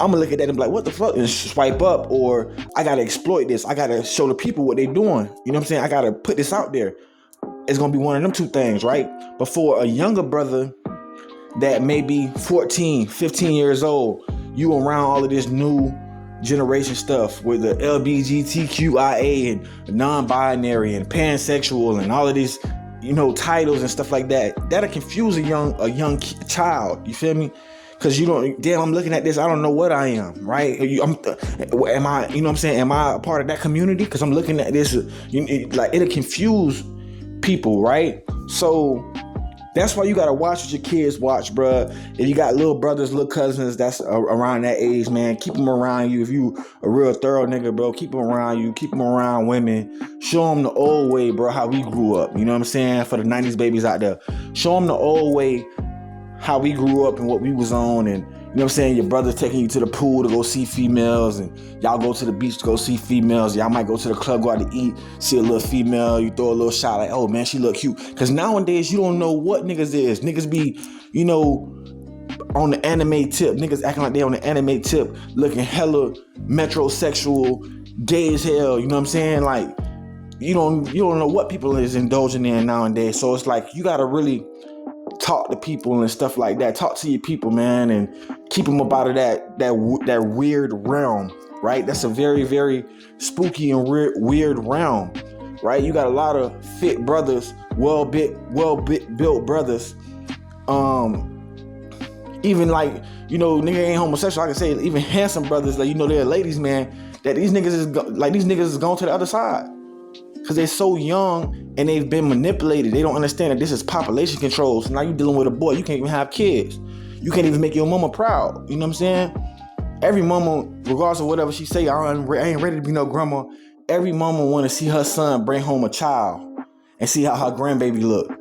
A: I'm gonna look at that and be like, what the fuck? And swipe up, or I gotta exploit this. I gotta show the people what they doing. You know what I'm saying? I gotta put this out there. It's gonna be one of them two things, right? But for a younger brother that may be 14, 15 years old, you around all of this new generation stuff with the LGBTQIA and non-binary and pansexual and all of these, titles and stuff like that, that'll confuse a young child. You feel me? Because I'm looking at this, I don't know what I am, right? Am I, you know what I'm saying? Am I a part of that community? Because I'm looking at this, it'll confuse people, right? So that's why you gotta watch what your kids watch, bruh. If you got little brothers, little cousins that's around that age, man, keep them around you. If you a real thorough nigga, bro, keep them around you. Keep them around women. Show them the old way, bro, how we grew up. You know what I'm saying? For the 90s babies out there, show them the old way, how we grew up and what we was on. And you know what I'm saying? Your brother's taking you to the pool to go see females, and y'all go to the beach to go see females. Y'all might go to the club, go out to eat, see a little female, you throw a little shot like, oh man, she look cute. Because nowadays, you don't know what niggas is. Niggas be, on the anime tip. Niggas acting like they on the anime tip, looking hella metrosexual, gay as hell. You know what I'm saying? Like, you don't know what people is indulging in nowadays. So it's like, you gotta really talk to people and stuff like that. Talk to your people, man, and keep them up out of that weird realm, right? That's a very, very spooky and weird realm, right? You got a lot of fit brothers, well built brothers, even like you know, nigga ain't homosexual. I can say even handsome brothers, like, you know, they're ladies, man, that these niggas is going to the other side. Cause they're so young and they've been manipulated. They don't understand that this is population control. So now you're dealing with a boy. You can't even have kids. You can't even make your mama proud. You know what I'm saying? Every mama, regardless of whatever she say, I ain't ready to be no grandma. Every mama want to see her son bring home a child and see how her grandbaby look.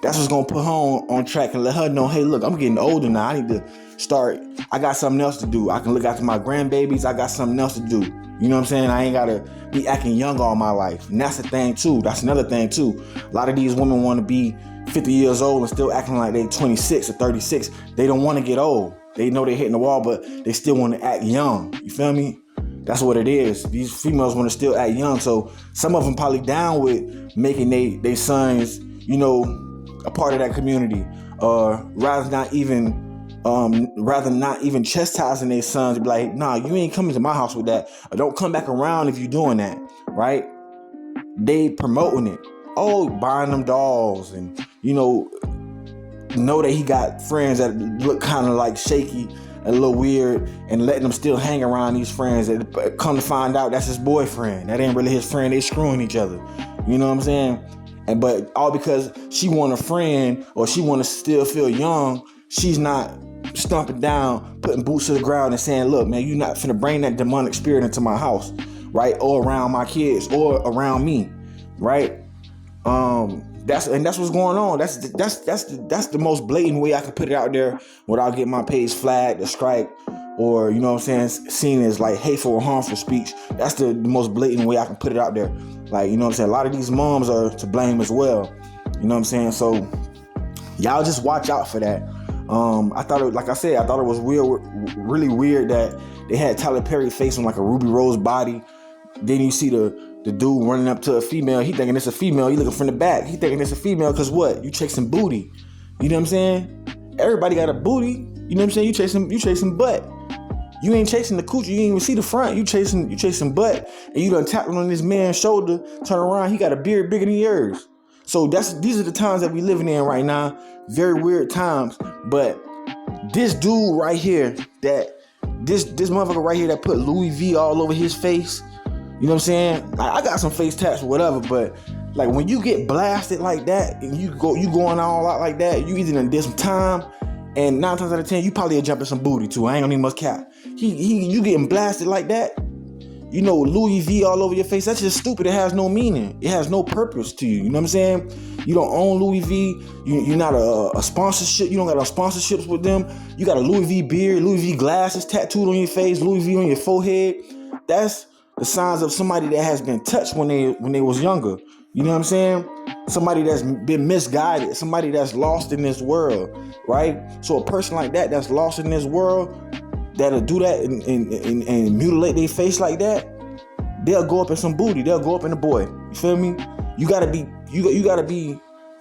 A: That's what's gonna put her on track and let her know, hey, look, I'm getting older now. I need to start. I got something else to do. I can look after my grandbabies. I got something else to do. You know what I'm saying? I ain't gotta be acting young all my life. And that's the thing too. That's another thing too. A lot of these women want to be 50 years old and still acting like they 26 or 36. They don't want to get old. They know they're hitting the wall, but they still want to act young. You feel me? That's what it is. These females want to still act young. So some of them probably down with making they sons, you know, a part of that community, or rather not even chastising their sons. Be like, nah, you ain't coming to my house with that, or don't come back around if you're doing that, right? They promoting it. Oh, buying them dolls, and you know that he got friends that look kind of like shaky and a little weird, and letting them still hang around these friends that come to find out that's his boyfriend. That ain't really his friend. They screwing each other. You know what I'm saying? But all because she want a friend, or she want to still feel young, she's not stomping down, putting boots to the ground and saying, look, man, you're not finna bring that demonic spirit into my house, right? Or around my kids, or around me, right? That's what's going on. That's the most blatant way I can put it out there without getting my page flagged or strike, or, you know what I'm saying, seen as like hateful or harmful speech. That's the most blatant way I can put it out there. Like, you know what I'm saying? A lot of these moms are to blame as well. You know what I'm saying? So y'all just watch out for that. I thought it was really weird that they had Tyler Perry face on like a Ruby Rose body. Then you see the dude running up to a female. He thinking it's a female. He looking from the back. He thinking it's a female because what? You chasing booty. You know what I'm saying? Everybody got a booty. You know what I'm saying? You chasing butt. You ain't chasing the coochie. You ain't even see the front. You chasing butt. And you done tapped on this man's shoulder. Turn around. He got a beard bigger than yours. So these are the times that we living in right now. Very weird times. But this dude right here, this motherfucker right here that put Louis V all over his face. You know what I'm saying? I got some face tats or whatever, but like when you get blasted like that and you going all out like that, you either done did some time, and 9 times out of 10 you probably jumping some booty too. I ain't gonna need much cap. You getting blasted like that, you know, Louis V all over your face. That's just stupid. It has no meaning. It has no purpose to you. You know what I'm saying? You don't own Louis V. You're not a sponsorship. You don't got no sponsorships with them. You got a Louis V beard, Louis V glasses tattooed on your face, Louis V on your forehead. That's the signs of somebody that has been touched when they was younger. You know what I'm saying? Somebody that's been misguided, somebody that's lost in this world, right? So a person like that's lost in this world, that'll do that and mutilate their face like that, they'll go up in some booty, they'll go up in a boy. You feel me? You gotta be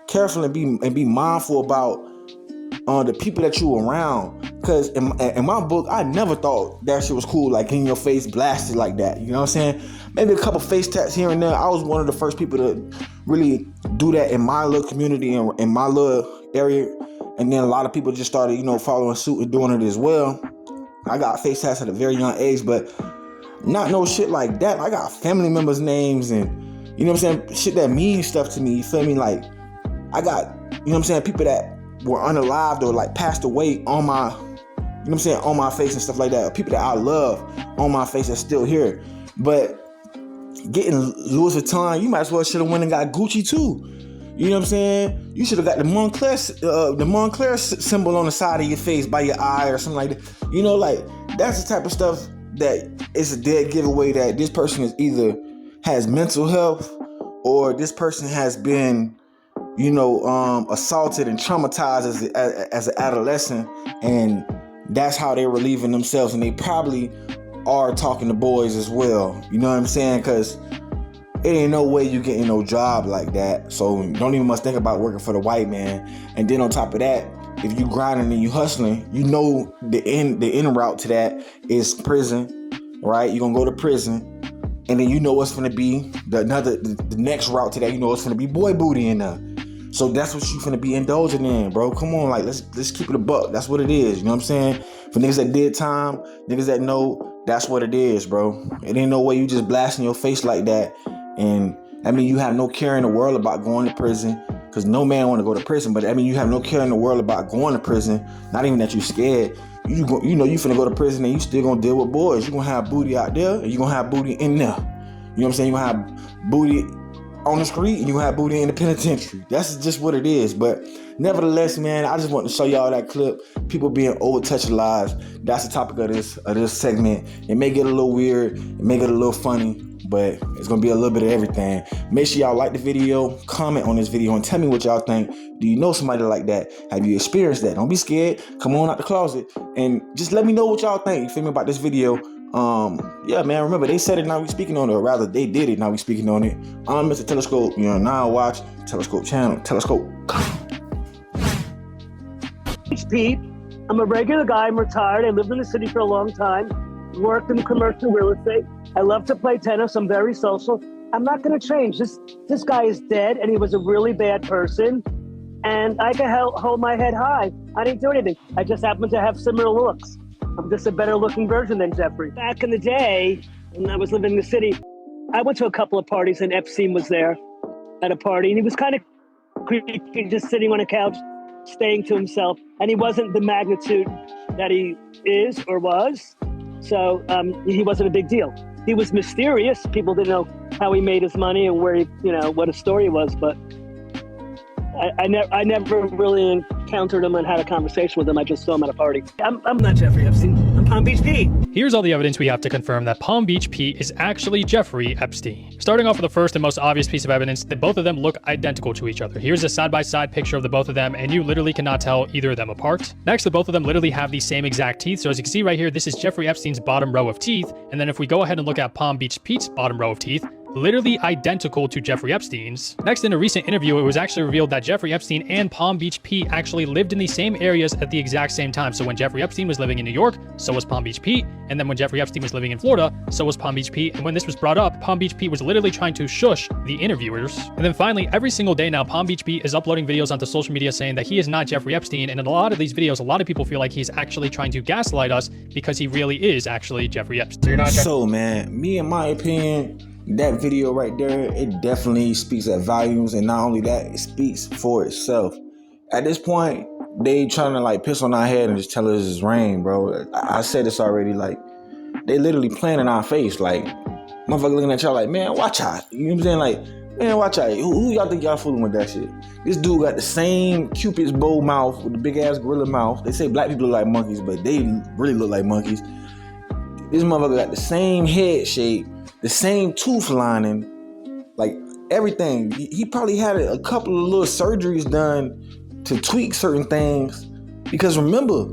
A: careful and be mindful about the people that you around. Because in my book, I never thought that shit was cool, like in your face blasted like that. You know what I'm saying? Maybe a couple face tats here and there. I was one of the first people to really do that in my little community and in my little area. And then a lot of people just started, following suit and doing it as well. I got face tats at a very young age, but not no shit like that. I got family members' names and, you know what I'm saying, shit that means stuff to me. You feel me? Like, I got, you know what I'm saying, people that were unalived or like passed away on my, you know what I'm saying, on my face and stuff like that. People that I love on my face that's still here. But getting Louis Vuitton, you might as well should have went and got Gucci too. You know what I'm saying? You should have got the Montclair symbol on the side of your face by your eye or something like that. You know, like, that's the type of stuff that is a dead giveaway that this person is either has mental health or this person has been, assaulted and traumatized as an adolescent, and that's how they're relieving themselves, and they probably are talking to boys as well. You know what I'm saying? Because it ain't no way you getting no job like that. So don't even must think about working for the white man. And then on top of that, if you grinding and you hustling, you know the end route to that is prison, right? You're gonna go to prison, and then you know what's gonna be the next route to that. You know it's gonna be boy booty in there. So that's what you finna be indulging in, bro. Come on, like let's keep it a buck. That's what it is. You know what I'm saying? For niggas that did time, niggas that know, that's what it is, bro. It ain't no way you just blasting your face like that. And I mean, you have no care in the world about going to prison, because no man want to go to prison. But I mean, you have no care in the world about going to prison. Not even that you scared. You know you finna go to prison and you still gonna deal with boys. You gonna have booty out there and you gonna have booty in there. You know what I'm saying? You gonna have booty on the street and you gonna have booty in the penitentiary. That's just what it is. But nevertheless, man, I just want to show y'all that clip. People being over touchulized. That's the topic of this segment. It may get a little weird. It may get a little funny, but it's gonna be a little bit of everything. Make sure y'all like the video, comment on this video, and tell me what y'all think. Do you know somebody like that? Have you experienced that? Don't be scared. Come on out the closet and just let me know what y'all think. You feel me about this video? Yeah, man. Remember, they said it, now we speaking on it, or rather, they did it, now we speaking on it. I'm Mr. Telescope. You know, now watch Telescope channel. Telescope.
E: Pete, I'm a regular guy. I'm retired. I lived in the city for a long time. Worked in commercial real estate. I love to play tennis. I'm very social. I'm not going to change. This guy is dead, and he was a really bad person. And I can hold my head high. I didn't do anything. I just happen to have similar looks. I'm just a better looking version than Jeffrey. Back in the day, when I was living in the city, I went to a couple of parties and Epstein was there at a party. And he was kind of creepy, just sitting on a couch, staying to himself. And he wasn't the magnitude that he is or was. So he wasn't a big deal. He was mysterious. People didn't know how he made his money and where he, what his story was. But I never really encountered him and had a conversation with him. I just saw him at a party. I'm not Jeffrey Epstein. I'm Palm Beach Pete.
F: Here's all the evidence we have to confirm that Palm Beach Pete is actually Jeffrey Epstein. Starting off with the first and most obvious piece of evidence, that both of them look identical to each other. Here's a side-by-side picture of the both of them, and you literally cannot tell either of them apart. Next, the both of them literally have the same exact teeth. So as you can see right here, this is Jeffrey Epstein's bottom row of teeth. And then if we go ahead and look at Palm Beach Pete's bottom row of teeth, literally identical to Jeffrey Epstein's. Next, in a recent interview, it was actually revealed that Jeffrey Epstein and Palm Beach Pete actually lived in the same areas at the exact same time. So when Jeffrey Epstein was living in New York, so was Palm Beach Pete. And then when Jeffrey Epstein was living in Florida, so was Palm Beach Pete. And when this was brought up, Palm Beach Pete was literally trying to shush the interviewers. And then finally, every single day now, Palm Beach Pete is uploading videos onto social media saying that he is not Jeffrey Epstein. And in a lot of these videos, a lot of people feel like he's actually trying to gaslight us because he really is actually Jeffrey Epstein.
A: So, man, me in my opinion, that video right there, it definitely speaks at volumes, and not only that, it speaks for itself. At this point, they trying to like piss on our head and just tell us it's rain, bro. I said this already, like they literally playing in our face, like motherfucker looking at y'all like, man, watch out. You know what I'm saying? Like, man, watch out. Who y'all think y'all fooling with that shit? This dude got the same Cupid's bow mouth with the big ass gorilla mouth. They say black people look like monkeys, but they really look like monkeys. This motherfucker got the same head shape, the same tooth lining, like everything. He probably had a couple of little surgeries done to tweak certain things. Because remember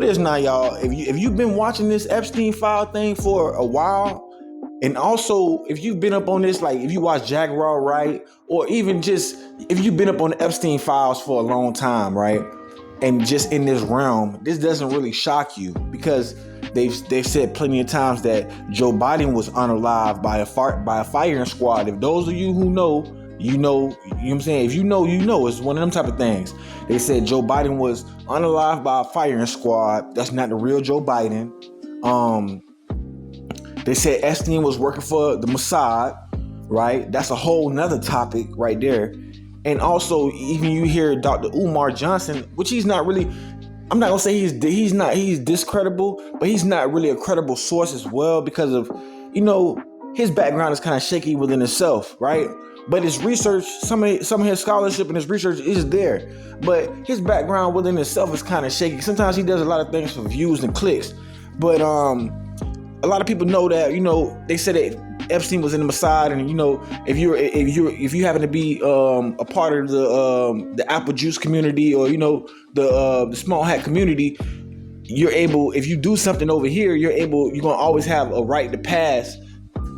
A: this now, y'all. If you've been watching this Epstein file thing for a while, and also if you've been up on this, like if you watch Jaguar, right, or even just if you've been up on the Epstein files for a long time, right, and just in this realm, this doesn't really shock you, because they've said plenty of times that Joe Biden was unalived by a firing squad. If those of you who know, you know what I'm saying? If you know, you know. It's one of them type of things. They said Joe Biden was unalived by a firing squad. That's not the real Joe Biden. They said Epstein was working for the Mossad, right? That's a whole nother topic right there. And also, even you hear Dr. Umar Johnson, which he's not really, I'm not gonna say he's discreditable, but he's not really a credible source as well, because of, his background is kind of shaky within itself, right? But his research, some of his scholarship and his research is there, but his background within itself is kind of shaky. Sometimes he does a lot of things for views and clicks, but a lot of people know that, they said that Epstein was in the Mossad, and if you happen to be a part of the apple juice community, or the small hat community, you're able, if you do something over here, you're gonna always have a right to pass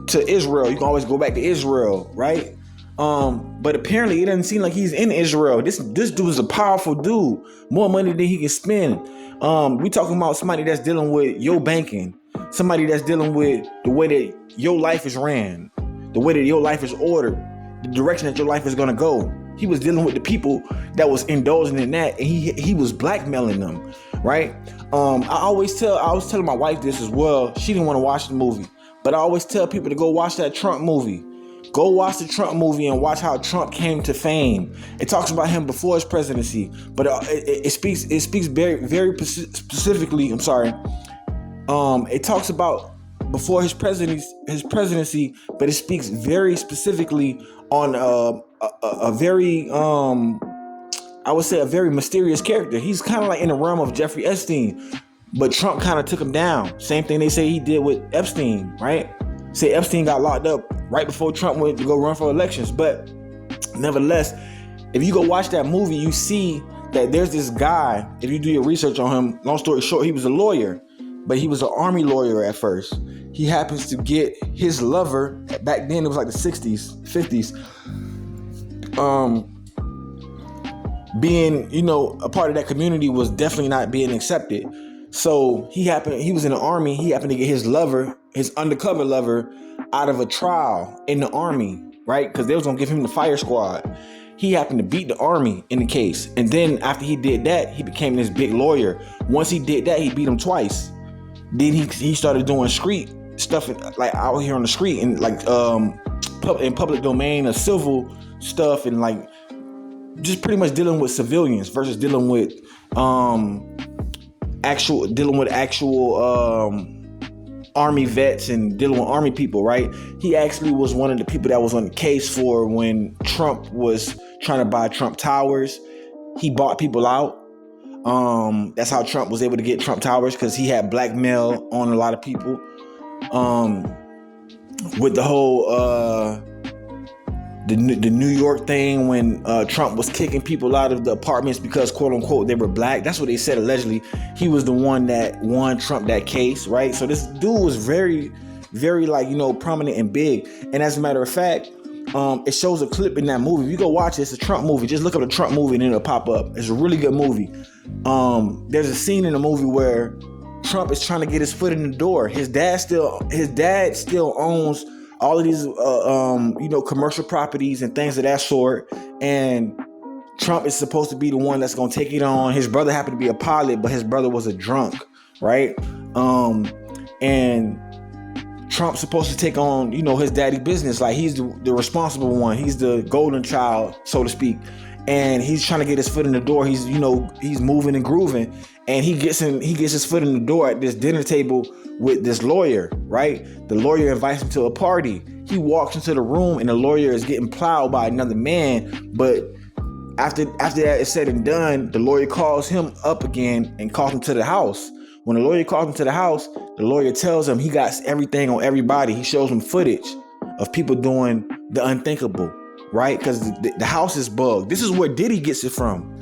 A: to Israel. You can always go back to Israel, right? But apparently it doesn't seem like he's in Israel. This dude is a powerful dude, more money than he can spend. We talking about somebody that's dealing with your banking, somebody that's dealing with the way that your life is ran, the way that your life is ordered. the direction that your life is gonna go. He was dealing with the people that was indulging in that, and he was blackmailing them, right? I was telling my wife this as well. She didn't want to watch the movie, but I always tell people to go watch that Trump movie. Go watch the Trump movie and watch how Trump came to fame. It talks about him before his presidency, but it speaks very, very specifically. I'm sorry. It talks about before his presidency, but it speaks very specifically on a very I would say a very mysterious character. He's kind of like in the realm of Jeffrey Epstein, but Trump kind of took him down. Same thing they say he did with Epstein, right? Say Epstein got locked up right before Trump went to go run for elections. But nevertheless, if you go watch that movie, you see that there's this guy, if you do your research on him, long story short, he was a lawyer, but he was an army lawyer at first. He happens to get his lover, back then it was like the 60s, 50s, being, a part of that community was definitely not being accepted. So he was in the army, he happened to get his lover, his undercover lover, out of a trial in the army, right? Because they was gonna give him the fire squad. He happened to beat the army in the case. And then after he did that, he became this big lawyer. Once he did that, he beat him twice. Then he started doing street stuff, like out here on the street, and like in public domain, or civil stuff, and like just pretty much dealing with civilians versus dealing with actual army vets and dealing with army people, right? He actually was one of the people that was on the case for when Trump was trying to buy Trump Towers. He bought people out. That's how Trump was able to get Trump Towers, because he had blackmail on a lot of people. With the whole the New York thing, when Trump was kicking people out of the apartments because, quote unquote, they were black. That's what they said allegedly. He was the one that won Trump that case, right? So this dude was very, very prominent and big. And as a matter of fact, it shows a clip in that movie. If you go watch it, it's a Trump movie. Just look up the Trump movie and it'll pop up. It's a really good movie. There's a scene in the movie where Trump is trying to get his foot in the door. His dad still owns all of these, commercial properties and things of that sort. And Trump is supposed to be the one that's going to take it on. His brother happened to be a pilot, but his brother was a drunk, right? And Trump's supposed to take on, his daddy's business. Like, he's the responsible one. He's the golden child, so to speak. And he's trying to get his foot in the door. He's moving and grooving. And he gets his foot in the door at this dinner table with this lawyer, right? The lawyer invites him to a party. He walks into the room and the lawyer is getting plowed by another man. But after that is said and done, the lawyer calls him up again and calls him to the house. When the lawyer calls him to the house, the lawyer tells him he got everything on everybody. He shows him footage of people doing the unthinkable, right? Because the house is bugged. This is where Diddy gets it from,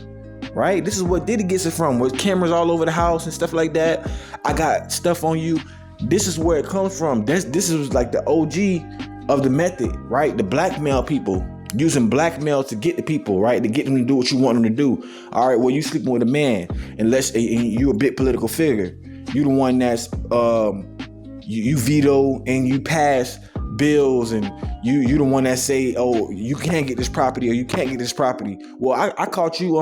A: right? This is what Diddy gets it from, with cameras all over the house and stuff like that. I got stuff on you. This is where it comes from. This is like the OG of the method, right? The blackmail people, using blackmail to get the people, right? To get them to do what you want them to do. All right, well, you sleeping with a man, and you a big political figure. You the one that's you veto and you pass bills, and you the one that say, oh, you can't get this property or you can't get this property. Well, I caught you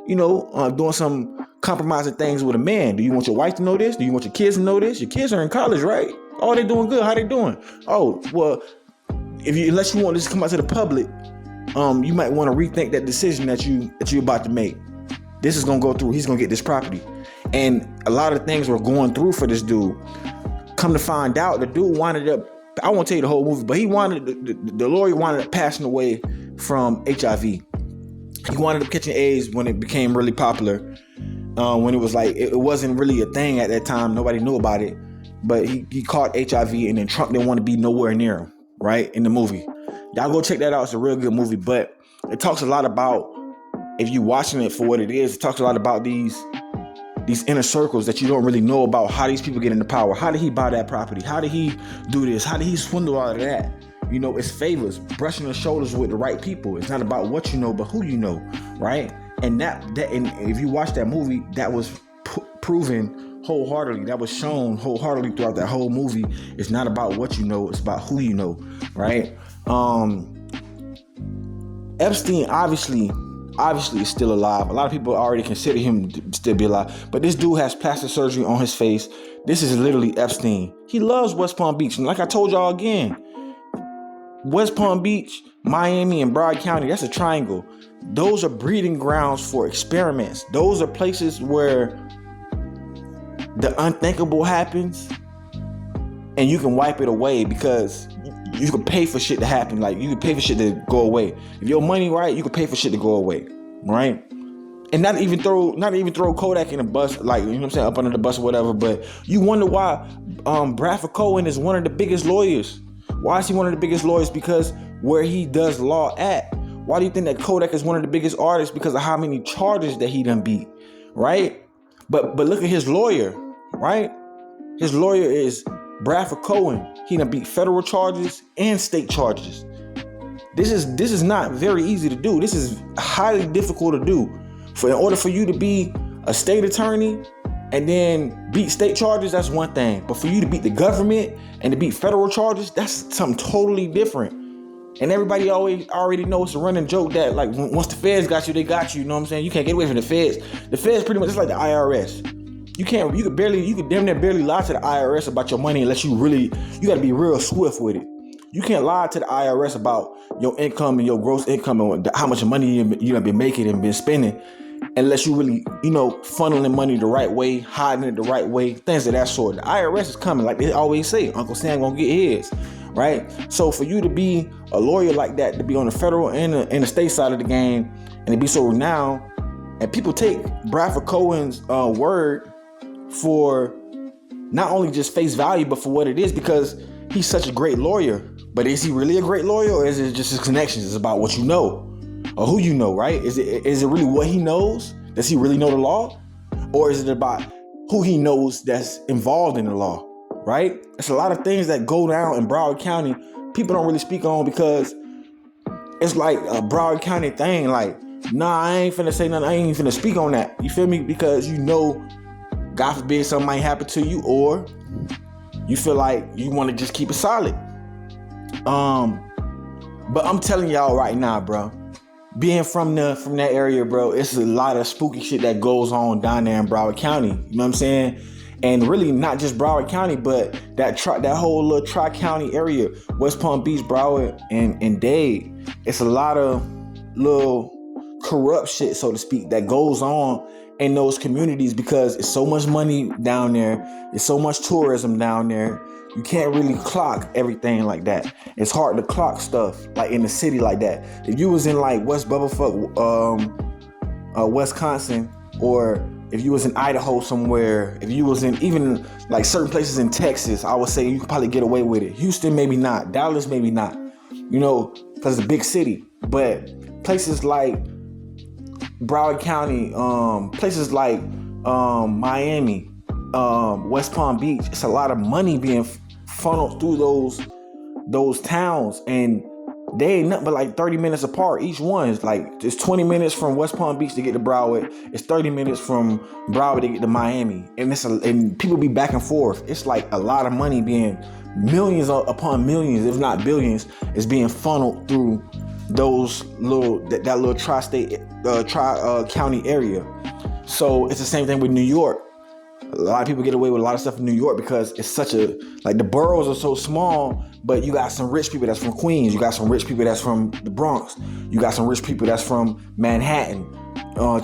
A: doing some compromising things with a man. Do you want your wife to know this? Do you want your kids to know this? Your kids are in college, right? Oh, they doing good. How they doing? Oh, well, unless you want this to come out to the public, you might want to rethink that decision that you're about to make. This is gonna go through. He's gonna get this property, and a lot of things were going through for this dude. Come to find out, the dude wanted up. I won't tell you the whole movie, but he wanted the lawyer wanted up passing away from HIV. He wanted up catching AIDS when it became really popular. When it was like it wasn't really a thing at that time. Nobody knew about it, but he caught HIV, and then Trump didn't want to be nowhere near him. Right, in the movie, y'all go check that out. It's a real good movie, but it talks a lot about, if you're watching it for what it is, it talks a lot about these inner circles that you don't really know about. How these people get into power. How did he buy that property? How did he do this? How did he swindle out of that? It's favors, brushing the shoulders with the right people. It's not about what you know, but who you know, right? And and if you watch that movie, that was proven wholeheartedly. That was shown wholeheartedly throughout that whole movie. It's not about what you know, it's about who you know, right? Epstein obviously is still alive. A lot of people already consider him to still be alive, but this dude has plastic surgery on his face. This is literally Epstein. He loves West Palm Beach, and like I told y'all again, West Palm Beach, Miami, and Broward County, that's a triangle. Those are breeding grounds for experiments. Those are places where the unthinkable happens and you can wipe it away, because you can pay for shit to happen. Like, you can pay for shit to go away. If your money right, you can pay for shit to go away, right? And not even throw Kodak in a bus, like, you know what I'm saying, up under the bus or whatever. But you wonder why Bradford Cohen is one of the biggest lawyers. Why is he one of the biggest lawyers? Because where he does law at. Why do you think that Kodak is one of the biggest artists? Because of how many charges that he done beat, right? But look at his lawyer, right? His lawyer is Bradford Cohen. He done beat federal charges and state charges. This is not very easy to do. This is highly difficult to do. In order for you to be a state attorney and then beat state charges, that's one thing. But for you to beat the government and to beat federal charges, that's something totally different. And everybody already knows it's a running joke that, like, once the feds got you, they got you. You know what I'm saying? You can't get away from the feds. The feds pretty much is like the IRS. You could damn near barely lie to the IRS about your money unless you gotta be real swift with it. You can't lie to the IRS about your income and your gross income and how much money you have been making and been spending, unless you really, funneling money the right way, hiding it the right way, things of that sort. The IRS is coming, like they always say. Uncle Sam gonna get his, right? So for you to be a lawyer like that, to be on the federal and the state side of the game, and to be so renowned, and people take Bradford Cohen's word for not only just face value, but for what it is, because he's such a great lawyer. But is he really a great lawyer, or is it just his connections? It's about what you know or who you know, right? Is it really what he knows? Does he really know the law? Or is it about who he knows that's involved in the law, right? It's a lot of things that go down in Broward County people don't really speak on, because it's like a Broward County thing. Like, nah, I ain't finna say nothing. I ain't even finna speak on that. You feel me? Because God forbid something might happen to you, or you feel like you want to just keep it solid. But I'm telling y'all right now, bro, being from that area, bro, it's a lot of spooky shit that goes on down there in Broward County. You know what I'm saying? And really not just Broward County, but that whole little tri-county area, West Palm Beach, Broward, and Dade. It's a lot of little corrupt shit, so to speak, that goes on in those communities, because it's so much money down there. It's so much tourism down there. You can't really clock everything like that. It's hard to clock stuff like in the city like that. If you was in like West Wisconsin, or if you was in Idaho somewhere, if you was in even like certain places in Texas, I would say you could probably get away with it. Houston, maybe not. Dallas, maybe not. Because it's a big city. But places like Broward County, places like Miami, West Palm Beach, it's a lot of money being funneled through those towns, and they ain't nothing but like 30 minutes apart. Each one is like, it's 20 minutes from West Palm Beach to get to Broward. It's 30 minutes from Broward to get to Miami, and people be back and forth. It's like a lot of money being millions upon millions, if not billions, is being funneled through those that little tri-state, tri-county area. So it's the same thing with New York. A lot of people get away with a lot of stuff in New York because it's the boroughs are so small, but you got some rich people that's from Queens. You got some rich people that's from the Bronx. You got some rich people that's from Manhattan,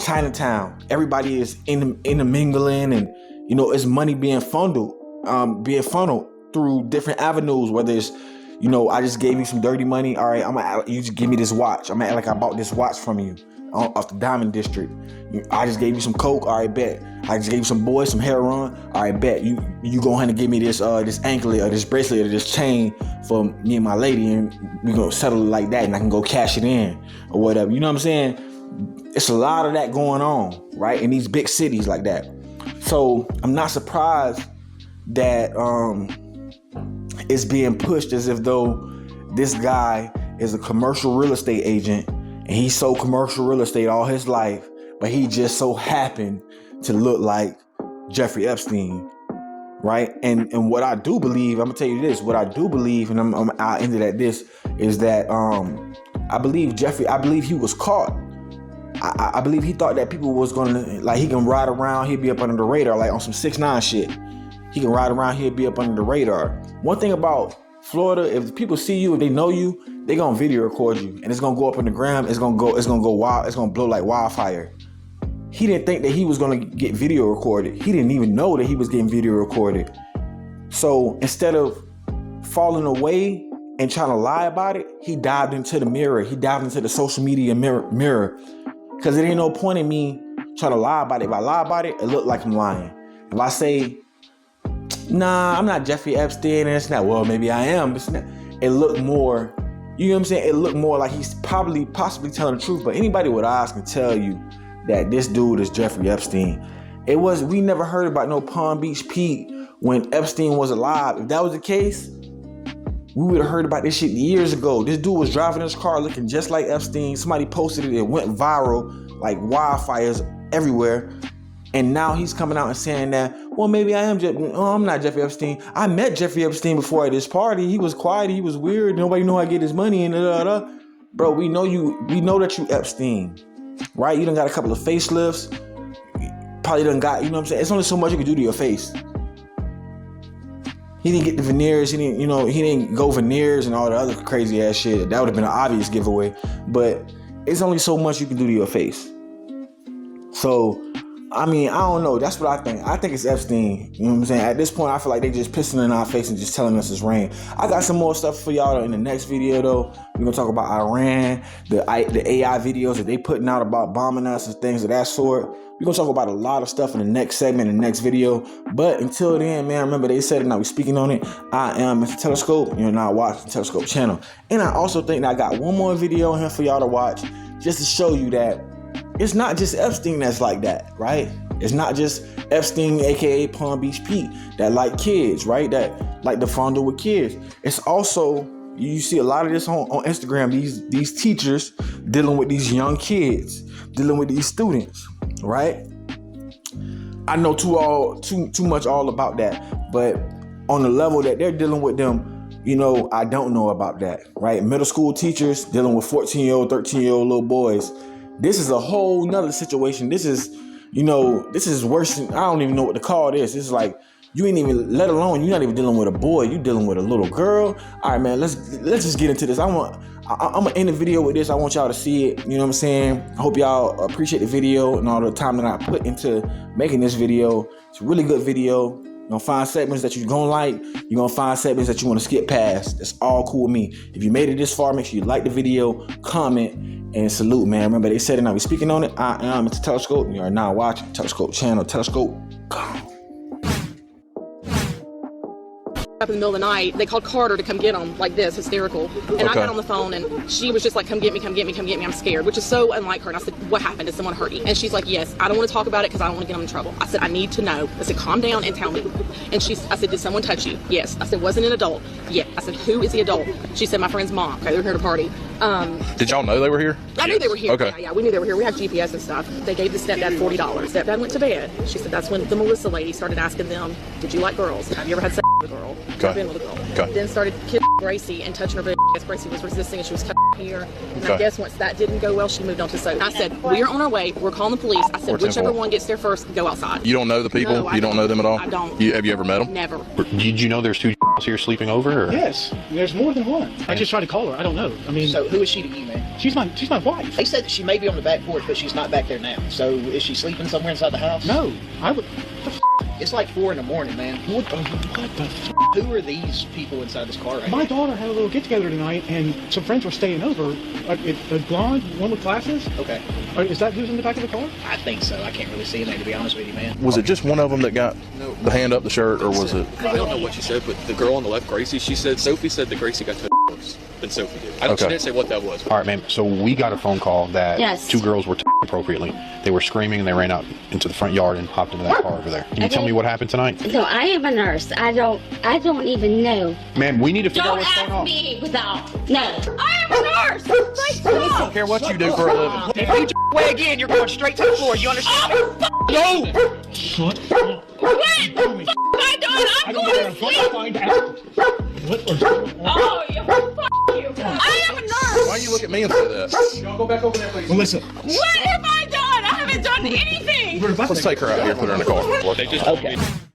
A: Chinatown. Everybody is intermingling, and it's money being funneled through different avenues, whether it's, I just gave you some dirty money. All right, you just give me this watch. I'm gonna act like I bought this watch from you off the Diamond District. I just gave you some coke. All right, bet. I just gave you some boys, some heroin. All right, bet. You go ahead and give me this anklet or this bracelet or this chain for me and my lady, and we gonna settle it like that, and I can go cash it in or whatever. You know what I'm saying? It's a lot of that going on, right, in these big cities like that. So I'm not surprised that it's being pushed as if though this guy is a commercial real estate agent, and he sold commercial real estate all his life, but he just so happened to look like Jeffrey Epstein, right? And what I do believe, I'm gonna tell you this, what I do believe, and I'll end it at this, is that I believe he was caught. I believe he thought that people was gonna, like, he can ride around, he'd be up under the radar, like on some 6ix9ine shit. He can ride around, he'd be up under the radar. One thing about Florida, if people see you, if they know you, they gonna video record you, and it's gonna go up on the gram. It's gonna go wild. It's gonna blow like wildfire. He didn't think that he was gonna get video recorded. He didn't even know that he was getting video recorded. So instead of falling away and trying to lie about it, he dived into the mirror. He dived into the social media mirror. Because it ain't no point in me trying to lie about it. If I lie about it, it look like I'm lying. If I say, nah, I'm not Jeffrey Epstein, and it's not, well, maybe I am. But it looked more, you know what I'm saying? It looked more like he's possibly telling the truth. But anybody with eyes can tell you that this dude is Jeffrey Epstein. We never heard about no Palm Beach Pete when Epstein was alive. If that was the case, we would have heard about this shit years ago. This dude was driving his car looking just like Epstein. Somebody posted it. It went viral like wildfires everywhere. And now he's coming out and saying that, well, maybe I am I'm not Jeffrey Epstein. I met Jeffrey Epstein before at this party. He was quiet. He was weird. Nobody knew how to get his money and Bro, we know that you Epstein, right? You done got a couple of facelifts. Probably done got, you know what I'm saying? It's only so much you can do to your face. He didn't get the veneers. He didn't go veneers and all the other crazy ass shit. That would have been an obvious giveaway. But it's only so much you can do to your face. So, I mean, I don't know. That's what I think. I think it's Epstein. You know what I'm saying? At this point, I feel like they just pissing in our face and just telling us it's rain. I got some more stuff for y'all in the next video, though. We're going to talk about Iran, the AI videos that they putting out about bombing us and things of that sort. We're going to talk about a lot of stuff in the next segment, in the next video. But until then, man, remember they said it, now we're speaking on it. I am Mr. Telescope. You're now watching the Telescope channel. And I also think that I got one more video in here for y'all to watch just to show you that it's not just Epstein that's like that, right? It's not just Epstein, aka Palm Beach Pete, that like kids, right? That like to fondle with kids. It's also, you see a lot of this on Instagram, these teachers dealing with these young kids, dealing with these students, right? I know too much all about that, but on the level that they're dealing with them, I don't know about that, right? Middle school teachers dealing with 14-year-old, 13-year-old little boys. This is a whole nother situation. This is worse than, I don't even know what to call this. It's like, you ain't even, let alone, you're not even dealing with a boy, you're dealing with a little girl. All right, man, let's just get into this. I'm gonna end the video with this. I want y'all to see it. You know what I'm saying? I hope y'all appreciate the video and all the time that I put into making this video. It's a really good video. You're gonna find segments that you're gonna like. You're gonna find segments that you wanna skip past. That's all cool with me. If you made it this far, make sure you like the video, comment, and salute, man. Remember, they said it, now we speaking on it. I am Mr. Telescope. You are now watching Telescope channel. Telescope, go.
G: Up in the middle of the night, they called Carter to come get them, like this, hysterical. And I got on the phone, and she was just like, come get me, come get me, come get me. I'm scared, which is so unlike her. And I said, what happened? Did someone hurt you? And she's like, yes. I don't want to talk about it because I don't want to get them in trouble. I said, I need to know. I said, calm down and tell me. And I said, did someone touch you? Yes. I said, wasn't an adult? Yeah. I said, who is the adult? She said, my friend's mom. Okay, they were here to party.
H: Did y'all know they were here?
G: I knew they were here.
H: Okay.
G: Yeah, we knew they were here. We have GPS and stuff. They gave the stepdad $40. Stepdad went to bed. She said that's when the Melissa lady started asking them, did you like girls? Have you ever had sex with a girl?
H: Okay.
G: Been with a girl?
H: Okay.
G: Then started kissing Gracie and touching her. Gracie was resisting and she was cutting here. And I guess once that didn't go well, she moved on to Sophie. I said, we are on our way. We're calling the police. I said, whichever one gets there first, go outside.
H: You don't know the people?
G: No,
H: you don't know them at all?
G: I don't.
H: Have you ever met them?
G: Never.
I: Did you know there's two here sleeping over? Or?
J: Yes, there's more than one. I just tried to call her. I don't know. I mean,
K: so who is she to you, man?
J: She's my wife.
K: They said that she may be on the back porch, but she's not back there now. So is she sleeping somewhere inside the house?
J: No, I would.
K: It's like 4 in the morning, man.
J: What the f?
K: Who are these people inside this car right
J: My
K: here?
J: daughter had a little get-together tonight, and some friends were staying over. A blonde, one with glasses.
K: Okay.
J: Is that who's in the back of the car?
K: I think so. I can't really see him, to be honest with you, man.
H: Was it just one of them that got the hand up the shirt, or was it?
L: I don't know what she said, but the girl on the left, Gracie, Sophie said that Gracie got touched first than Sophie did. She didn't say what that was.
I: All right, ma'am. So we got a phone call that two girls were appropriately. They were screaming and they ran out into the front yard and hopped into that car over there. Can you tell me what happened tonight?
M: No, I am a nurse. I don't even know.
I: Ma'am, we need to figure out what's going on.
M: Don't ask me without. No. I am a nurse.
H: I don't care what you do for a living.
K: If you way again, you're going straight to the floor. You understand me?
J: No!
M: Wait! My daughter, I'm going to sleep.
J: What was going on?
M: Oh, you. I am a nurse.
H: you look at me and say that?
J: Y'all go back over there, please. Well, listen.
M: What have I done? I haven't done anything.
H: Let's take her out here and put her in the car.
L: They just